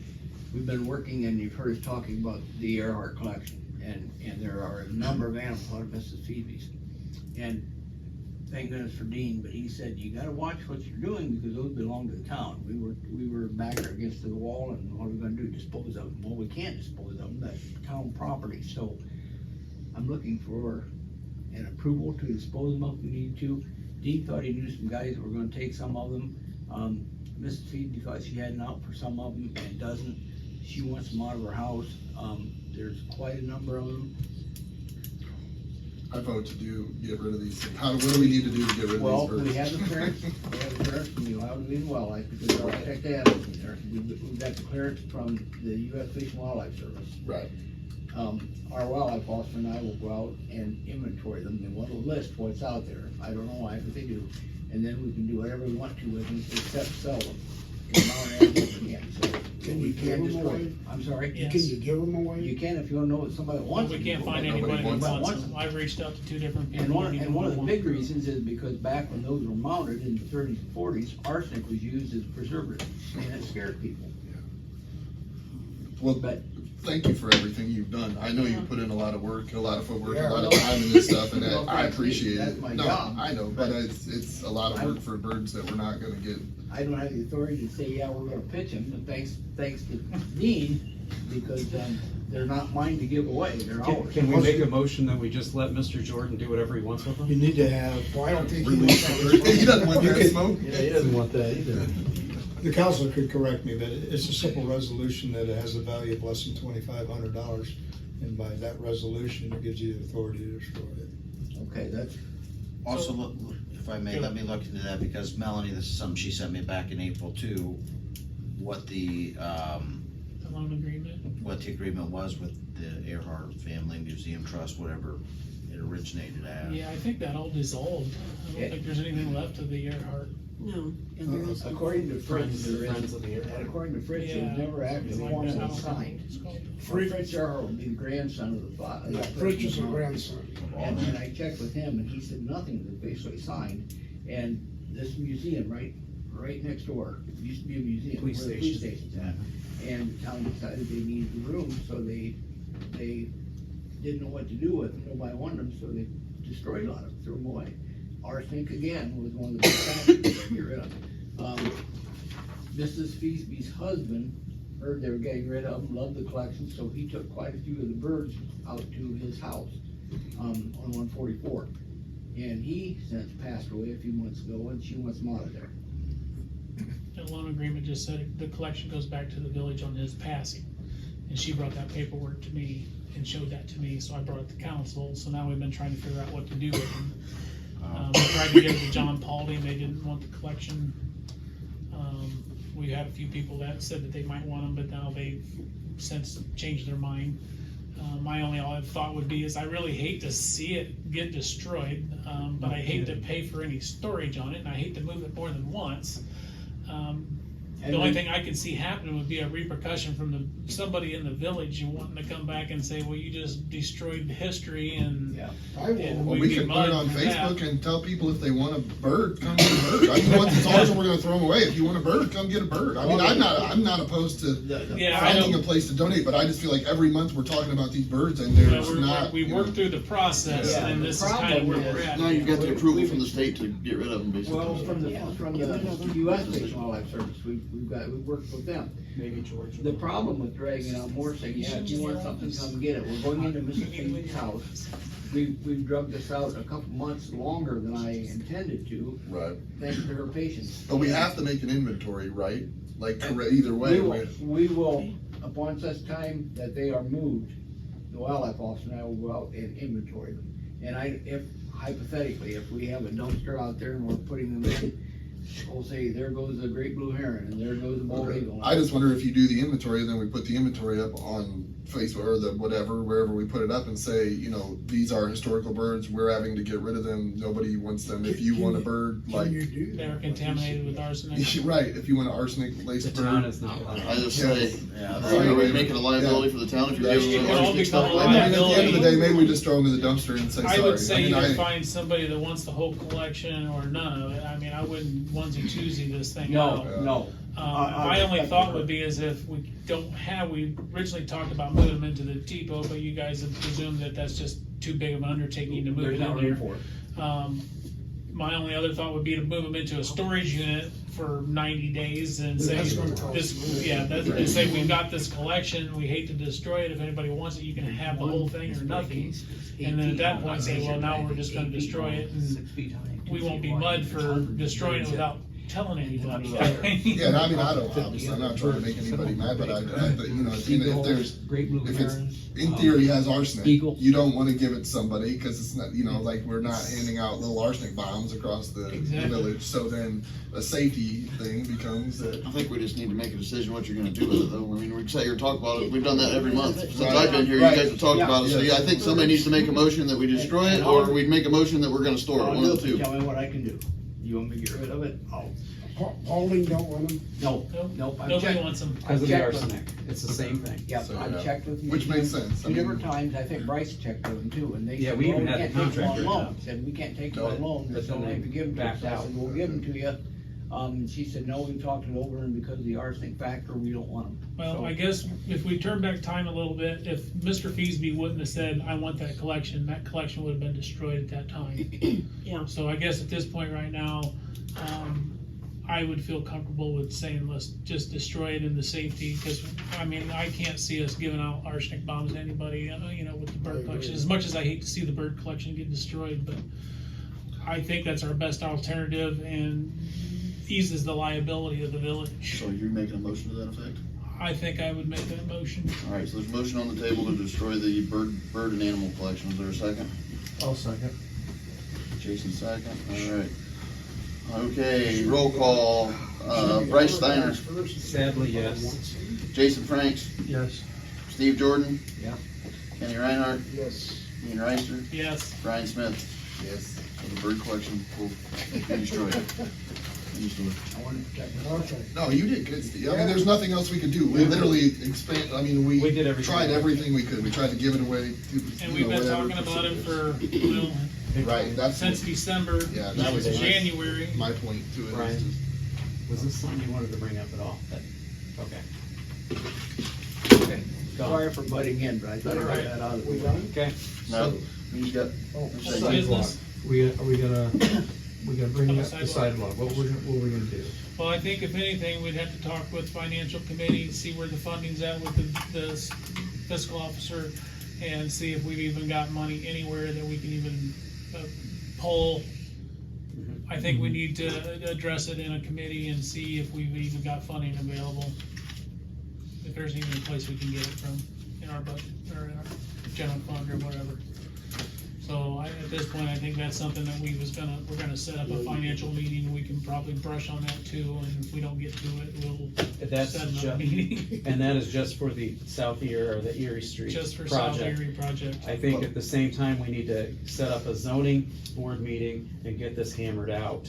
We've been working, and you've heard us talking about the Earhart collection, and there are a number of animals out of Mississippi's. And thank goodness for Dean, but he said, you gotta watch what you're doing, because those belong to the town. We were back against the wall, and what are we gonna do, dispose of them? Well, we can't dispose of them, that's town property, so I'm looking for an approval to dispose of them if we need to. Dean thought he knew some guys that were gonna take some of them. Mrs. Phoebe thought she had an out for some of them, and doesn't. She wants them out of her house. There's quite a number of them. I vote to get rid of these things. What do we need to do to get rid of Well, these birds? we have the clearance from the Ohio Division of Wildlife, because our protected animals in there. We've got the clearance from the U.S. Fish and Wildlife Service. Right. Our wildlife officer and I will go out and inventory them, and want to list what's out there. I don't know why, but they do. And then we can do whatever we want to with them, except sell them. The amount of animals we can't sell. Can you We give can't them destroy away? them. I'm sorry? Yes. Can you give them away? You can if you know that somebody wants We them. can't find Nobody anybody who wants wants them. them. I've reached out to 2 different people. And one neither of the want big them. reasons is because back when those were mounted in the 30s and 40s, arsenic was used as a preservative, and it scared people. Well, But thank you for everything you've done. I know you put in a lot of work, a lot of footwork, Yeah, a lot of well, time in this stuff, and well, I that's- appreciate that's it. my No, job. I know, but it's a lot of work for birds that we're not gonna get. I don't have the authority to say, yeah, we're gonna pitch them, but thanks to Dean, because, they're not mine to give away, they're ours. Can we make a motion that we just let Mr. Jordan do whatever he wants with them? you need to have, Well, I don't think he Release wants the bird. He that. doesn't want You that could- smoke. Yeah, he doesn't want that either. the council could correct me, but it's a simple resolution that it has a value of less than $2,500. And by that resolution, it gives you the authority to destroy it. Okay, that's, Also, if I may, let me look into that, because Melanie, this is something she sent me back in April too, what the The loan agreement. what the agreement was with the Earhart Family Museum Trust, whatever it originated as. Yeah, I think that all dissolved. I don't Yeah. think there's anything left of the Earhart. No, yeah, there is. according to Fritz, there is, Friends of the and according to Fritz, it Yeah. was never actually Something like formally that. I don't know signed. what it's called. Fritz Earhart would be the grandson of the father. Yeah, Fritz is a grandson. And I checked with him, and he said nothing was officially signed, and this museum right next door, it used to be a museum, where Police the police station. station's at. And the town decided they needed the room, so they didn't know what to do with them, nobody wanted them, so they destroyed a lot of them, threw them away. Arsenic again was one of the big factors to get rid of. Mrs. Feasby's husband heard they were getting rid of them, loved the collection, so he took quite a few of the birds out to his house, on 144. And he since passed away a few months ago, and she wants them out of there. The loan agreement just said the collection goes back to the village on his passing. And she brought that paperwork to me and showed that to me, so I brought it to council, so now we've been trying to figure out what to do with them. We tried to give it to John Pauley, and they didn't want the collection. We had a few people that said that they might want them, but now they've since changed their mind. My only thought would be is I really hate to see it get destroyed, but I hate to pay for any storage on it, and I hate to move it more than once. The only thing I could see happening would be a repercussion from somebody in the village wanting to come back and say, well, you just destroyed history and. Yeah. and Well, we'd we be could put it mud on for that. Facebook and tell people if they want a bird, come get a bird. I mean, once it's ours, we're gonna throw them away. If you want a bird, come get a bird. I mean, I'm not opposed to Yeah, I finding know. a place to donate, but I just feel like every month we're talking about these birds and there's not. We you worked know. through the process, Yeah, and the this is kind of where problem we're is- at. Now you've got the approval from the state to get rid of them, basically. Well, from the US Fish and Wildlife Service, we've worked with them. Maybe George. The problem with dragging out more, saying, yeah, if you want something, come get it. We're going into Mr. Fee's house. We've drugged this out a couple months longer than I intended to, Right. thanks to her patience. But we have to make an inventory, right? Like, either way. We will, upon such time that they are moved, the wildlife officer and I will go out and inventory them. And if hypothetically, if we have a dumpster out there and we're putting them in, we'll say, there goes the great blue heron, and there goes the bald eagle. I just wonder if you do the inventory, then we put the inventory up on Facebook or the whatever, wherever we put it up and say, you know, these are historical birds, we're having to get rid of them, nobody wants them. If you want a bird, like, They're contaminated with arsenic. right, if you want an arsenic The laced town bird. is not allowed. I just say, Yeah. are we making a liability for the town if you're That's giving true. them It all arsenic stuff becomes a like I mean, that? at the end of the day, maybe we just throw them in the dumpster and say I sorry. would say I mean, either find somebody that wants the whole collection or none of it. I mean, I wouldn't onesie twosie this thing out. No. My only thought would be is if we we originally talked about moving them into the depot, but you guys have presumed that that's just too big of an undertaking to move There's it in not room there. for it. My only other thought would be to move them into a storage unit for 90 days and say, That's gonna cost and say, we've got this collection, we hate to destroy it, if anybody wants it, you can have the whole thing or nothing. And then at that point say, well, now we're just gonna destroy it, and we won't be mud for destroying it without telling anybody. Yeah, and I mean, I don't, obviously, I'm not trying to make anybody mad, but but, you know, if there's, Great blue if it's, herons. in theory, has arsenic, Eagle. you don't wanna give it to somebody, cause it's not, you know, like, we're not handing out little arsenic bombs across the Exactly. village, so then a safety thing becomes that. I think we just need to make a decision what you're gonna do with it, though. I mean, we can sit here and talk about it. We've done that every month. Since Right. I've been here, you Right. guys have talked Yeah. about it. So yeah, I think somebody needs to make a motion that we destroy it, or we make a motion that we're gonna store it, I'll one do of it. the two. Tell me what I can do. You want me to get rid of it? Pauling don't want them. Nope. I've Nobody checked. wants them. Because of the checked with- arsenic, it's the same thing. Yep, So, I've yeah. checked with them. Which makes sense. I Two different mean- times, I think Bryce checked with them too, and they Yeah, said, we well, even we had can't the take them contract on written loan. up. Said, we can't take them No. on loan, But so then they if you give them to us, backed I out. said, we'll give them to you. She said, no, we talked it over, and because of the arsenic factor, we don't want them. Well, I guess if we turn back time a little bit, if Mr. Feasby wouldn't have said, I want that collection would have been destroyed at that time. Yeah. So I guess at this point right now, I would feel comfortable with saying, let's just destroy it in the safety, because, I mean, I can't see us giving out arsenic bombs to anybody, you know, with the bird collection, as much as I hate to see the bird collection get destroyed, but I think that's our best alternative and eases the liability of the village. So you're making a motion to that effect? I think I would make that motion. All right, so there's a motion on the table to destroy the bird and animal collection. Is there a second? I'll second. Jason second. All right. Okay, roll call. Bryce Steiner, Sadly, yes. Jason Franks, Yes. Steve Jordan. Yeah. Kenny Reinhardt, Yes. Ian Reister, Yes. Brian Smith. Yes. So the bird collection will be destroyed. usually. I wanted to check. Okay. No, you did good, Steve. I mean, there's nothing else we could do. We literally expand, I mean, we We did everything. tried everything we could. We tried to give it away. And we've been talking about it for, well, Right, that's, since December, yeah, that was January. my point to it. Brian? is just- Was this something you wanted to bring up at all? Okay. Okay, go on. Sorry for butting in, but I thought I got that out of the way. Okay, No, we just got, Sidewalk. Business. Are we gonna bring Oh, up the sidewalk? What we gonna do? Well, I think if anything, we'd have to talk with financial committee, see where the funding's at with the fiscal officer, and see if we've even got money anywhere that we can even pull. I think we need to address it in a committee and see if we've even got funding available. If there's even a place we can get it from in our budget, or in our general fund or whatever. So at this point, I think that's something that we're gonna set up a financial meeting, and we can probably brush on that too, and if we don't get to it, we'll that's set another just, meeting. and that is just for the South Erie or the Erie Street Just for South project. Erie project. I think at the same time, we need to set up a zoning board meeting and get this hammered out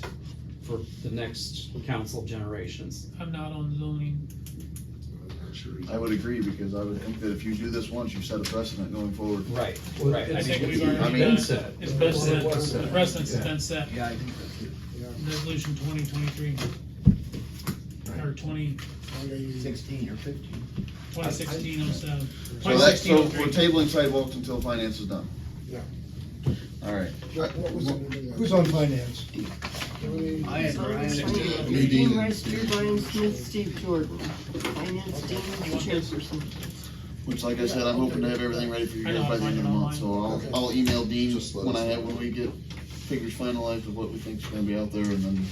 for the next council generations. I'm not on zoning. I would agree, because I would think that if you do this once, you set a precedent going forward. Right, Well, right. I think we've I already mean- done, set. it's been set, It was the set. precedence has Yeah. been set, Yeah, I think that's it. resolution 2023, or 16 or 15. 2016-07. So that's, so 2016-03. we're tabling sidewalks until finance is done. Yeah. All right. What was under the? Who's on finance? I had Brian. Dean Reister, Brian Smith, Steve Jordan. Finance Dean is the chairperson. Which, like I said, I'm hoping to have everything ready for you I know, guys by the I'll end of find the it month, so online. I'll email Dean Just let when us know. when we get figures finalized of what we think is gonna be out there, and then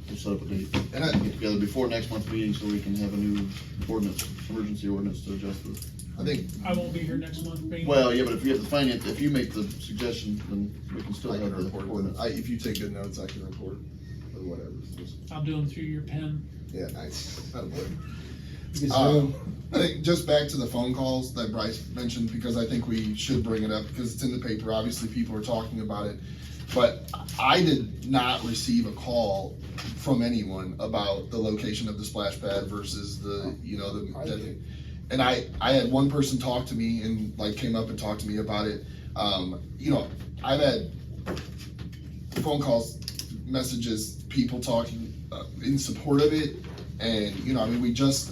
we'll set up a date. And I, Get together before next month's meeting, so we can have a new ordinance, emergency ordinance to adjust with. I think I won't be here next month, being. Well, yeah, but if you have the finance, if you make the suggestion, then we can still I have can the report with ordinance. it. If you take good notes, I can report or whatever. I'll do them through your pen. Yeah, nice. That'll work. Because, I think just back to the phone calls that Bryce mentioned, because I think we should bring it up because it's in the paper. Obviously, people are talking about it. But I did not receive a call from anyone about the location of the splash pad versus the, and I had one person talk to me and like came up and talked to me about it. I've had phone calls, messages, people talking in support of it. And,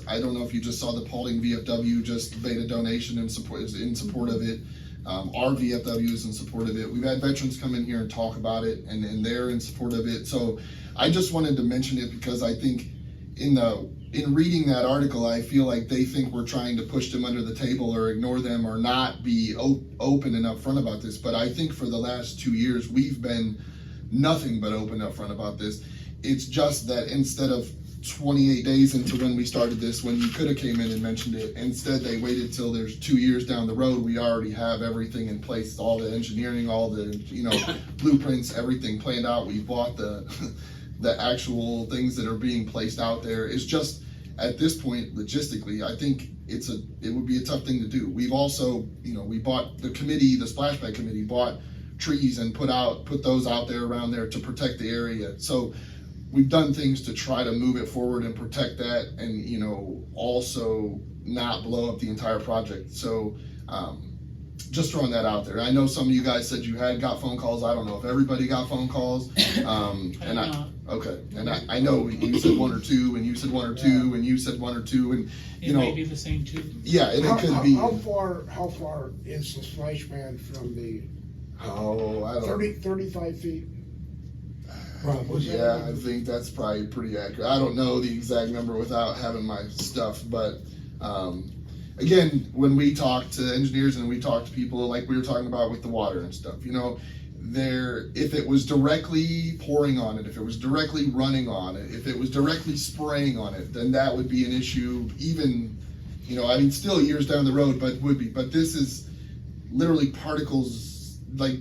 I don't know if you just saw the Paulding VFW just made a donation in support of it. Our VFW is in support of it. We've had veterans come in here and talk about it, and they're in support of it. So I just wanted to mention it because I think in reading that article, I feel like they think we're trying to push them under the table or ignore them or not be open and upfront about this. But I think for the last 2 years, we've been nothing but open and upfront about this. It's just that instead of 28 days into when we started this, when you could have came in and mentioned it, instead they waited till there's 2 years down the road. We already have everything in place, all the engineering, all the blueprints, everything planned out. We bought the actual things that are being placed out there. It's just at this point logistically, I think it would be a tough thing to do. We've also we bought the splash pad committee bought trees and put those out there around there to protect the area. So we've done things to try to move it forward and protect that, and also not blow up the entire project. So just throwing that out there. I know some of you guys said you had got phone calls. I don't know if everybody got phone calls. Okay, and I know you said one or two, and you said one or two, and you said one or two, and It may be the same too. yeah, and it could be. How far is the splash pad from the Oh, I don't. 35 feet? Probably. Yeah, I think that's probably pretty accurate. I don't know the exact number without having my stuff, but again, when we talk to engineers and we talk to people like we were talking about with the water and stuff, if it was directly pouring on it, if it was directly running on it, if it was directly spraying on it, then that would be an issue. Even, still years down the road, but would be. But this is literally particles, like.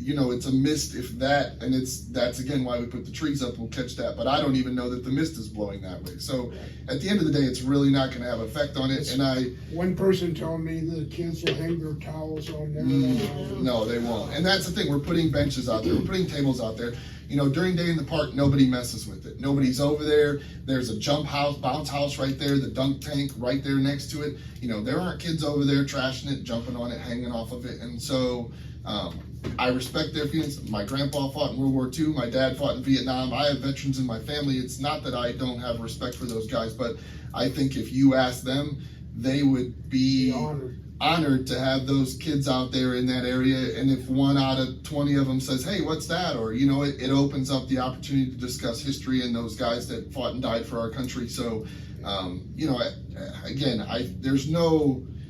It's a mist, if that, and that's again why we put the trees up, we'll catch that, but I don't even know that the mist is blowing that way. So at the end of the day, it's really not gonna have effect on it, and One person told me the kids will hang their towels on there. no, they won't. And that's the thing, we're putting benches out there, we're putting tables out there. during day in the park, nobody messes with it. Nobody's over there. There's a bounce house right there, the dunk tank right there next to it. There aren't kids over there trashing it, jumping on it, hanging off of it. And so, I respect their feelings. My grandpa fought in World War II. My dad fought in Vietnam. I have veterans in my family. It's not that I don't have respect for those guys, but I think if you ask them, they would be honored to have those kids out there in that area. And if 1 out of 20 of them says, hey, what's that? Or, it opens up the opportunity to discuss history and those guys that fought and died for our country. So, again,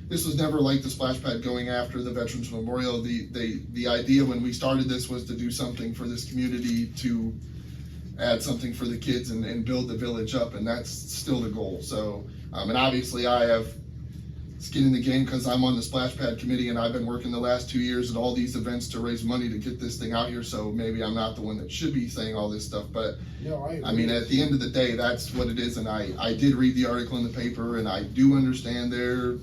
this was never like the splash pad going after the Veterans Memorial. The idea when we started this was to do something for this community, to add something for the kids and build the village up, and that's still the goal. So, and obviously I have skin in the game because I'm on the splash pad committee, and I've been working the last 2 years at all these events to raise money to get this thing out here. So maybe I'm not the one that should be saying all this stuff, but I mean, at the end of the day, that's what it is. And I did read the article in the paper, and I do understand their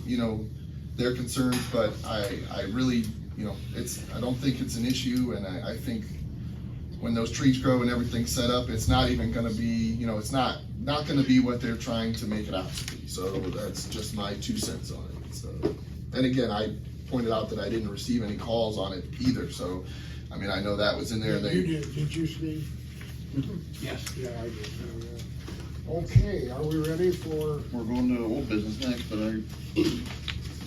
concerns, but I really, I don't think it's an issue. And I think when those trees grow and everything's set up, it's not even going to be, it's not going to be what they're trying to make it out to be. So that's just my 2 cents on it. So, and again, I pointed out that I didn't receive any calls on it either. So, I mean, I know that was in there. You did you, Steve? Yes. Yeah, I did. Okay, are we ready for? We're going to old business next, but I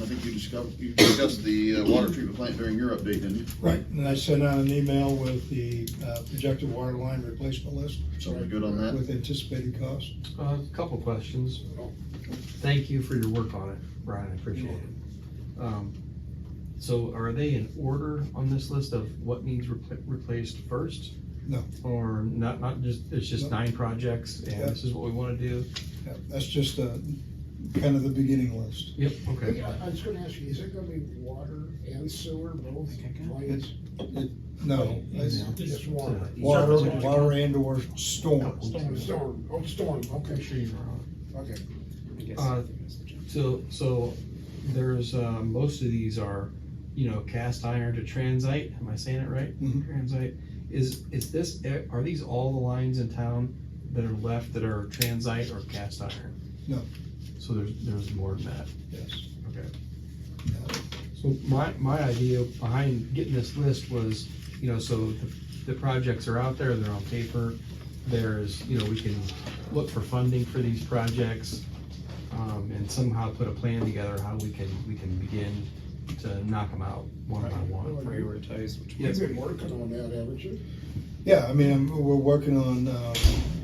think you discussed the water treatment plant during your update, didn't you? Right, and I sent out an email with the projected water line replacement list. So we're good on that? With anticipated costs. A couple questions. Thank you for your work on it, Brian, I appreciate it. So are they in order on this list of what needs replaced first? No. Or not just, it's just No. 9 projects and Yeah. this is what we wanna do? Yeah, that's just kind of the beginning list. Yep, okay. I was gonna ask you, is it gonna be water and sewer, both lines? No, it's Just water. water and or storm. Storm, okay. I'm sure you were on. Okay. So there's, most of these are, cast iron to transite, am I saying it right? Mhm. Transite, are these all the lines in town that are left that are transite or cast iron? No. So there's more than that, Yes. okay. So my idea behind getting this list was, so the projects are out there, they're on paper, there's, we can look for funding for these projects, and somehow put a plan together how we can begin to knock them out one by one. Prioritize which You've been working on that, haven't you? Yeah, I mean, we're working on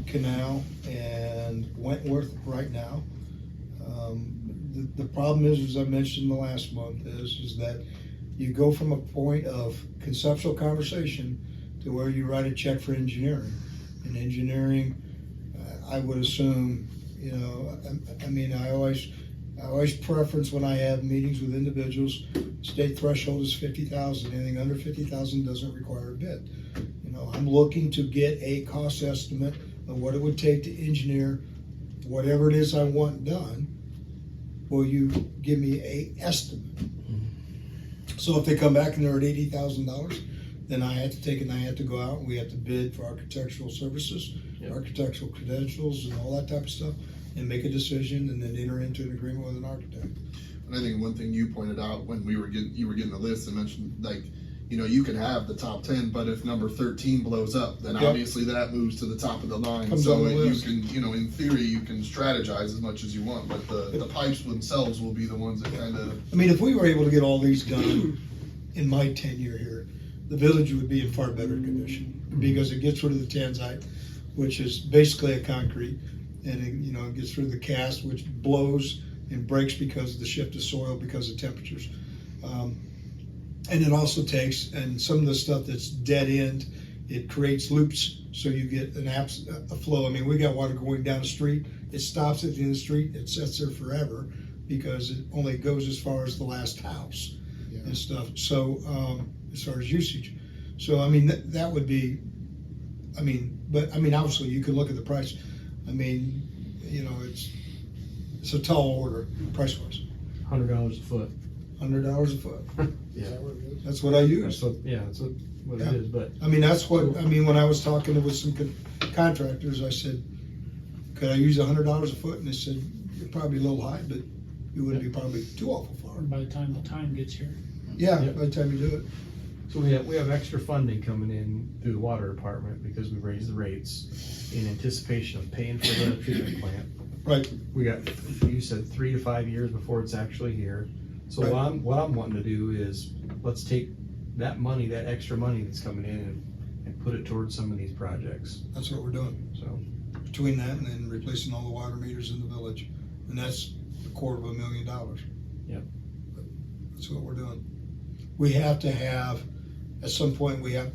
Counil and Wentworth right now. The problem is, as I mentioned the last month, is that you go from a point of conceptual conversation to where you write a check for engineering. And engineering, I would assume, I mean, I always preference when I have meetings with individuals, state threshold is 50,000. Anything under 50,000 doesn't require a bid. I'm looking to get a cost estimate of what it would take to engineer whatever it is I want done. Will you give me a estimate? So if they come back and they're at $80,000, then I have to take it and I have to go out and we have to bid for architectural services, architectural credentials and all that type of stuff, and make a decision and then enter into an agreement with an architect. And I think one thing you pointed out when you were getting the list and mentioned, like, you could have the top 10, but if number 13 blows up, then obviously that moves to the top of the line. Comes So on the you list. can, in theory, you can strategize as much as you want, but the pipes themselves will be the ones that kind of. I mean, if we were able to get all these done in my tenure here, the village would be in far better condition because it gets rid of the tanzite, which is basically a concrete, and it gets rid of the cast, which blows and breaks because of the shift of soil because of temperatures. And it also takes, and some of the stuff that's dead end, it creates loops so you get a flow. I mean, we got water going down the street, it stops at the end of the street, it sits there forever because it only goes as far as the last house and stuff. So, as far as usage. So, I mean, that would be, obviously you can look at the price. I mean, it's a tall order price wise. $100 a foot. $100 a foot. Yeah. That's what I use. That's what, yeah, that's what Yeah. it is, but I mean, that's what, I mean, when I was talking with some contractors, I said, could I use $100 a foot? And they said, you're probably a little high, but you wouldn't be probably too awful far. By the time the time gets here. Yeah, Yep. by the time you do it. so we have extra funding coming in through the water department because we raised the rates in anticipation of paying for the treatment plant. Right. We got, you said 3 to 5 years before it's actually here. So Right. what I'm wanting to do is, let's take that money, that extra money that's coming in and put it towards some of these projects, That's what we're doing. so. Between that and then replacing all the water meters in the village. And that's $250,000. Yep. That's what we're doing. We have to have, at some point, we have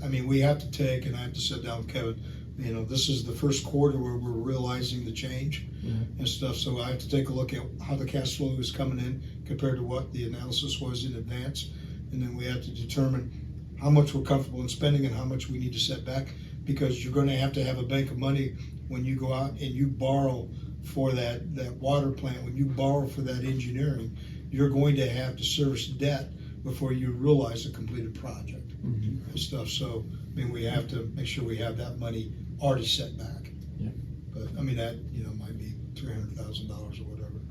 to take, and I have to sit down with Kevin, you know, this is the first quarter where we're realizing the change and stuff, so I have to take a look at how the cash flow is coming in compared to what the analysis was in advance. And then we have to determine how much we're comfortable in spending and how much we need to set back, because you're gonna have to have a bank of money when you go out and you borrow for that water plant, when you borrow for that engineering, you're going to have to service debt before you realize a completed project and stuff. So, I mean, we have to make sure we have that money already set back. Yeah. But, I mean, that, you know, might be $300,000 or whatever.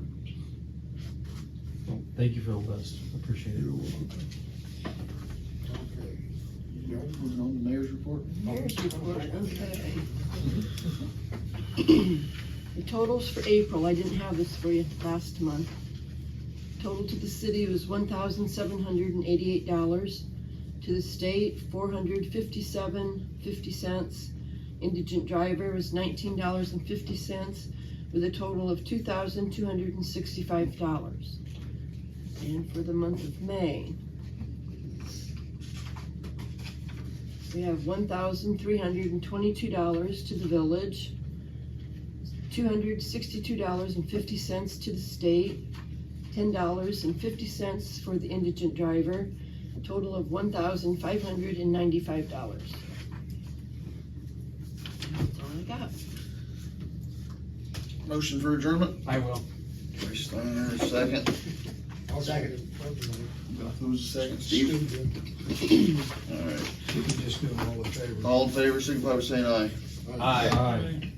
Well, thank you for the list, appreciate it. You're welcome. Okay. Moving on to the mayor's report. Mayor's report, okay. The totals for April, I didn't have this for you last month. Total to the city was $1,788. To the state, $457.50. Indigent driver was $19.50, with a total of $2,265. And for the month of May, we have $1,322 to the village, $262.50 to the state, $10.50 for the indigent driver, a total of $1,595. That's all I got. Motion for adjournment. I will. Gary Steiner, second. I'll second it. Who's the second? Steve? All right. You can just do them all in favor. All in favor, signify by saying aye. Aye. Aye.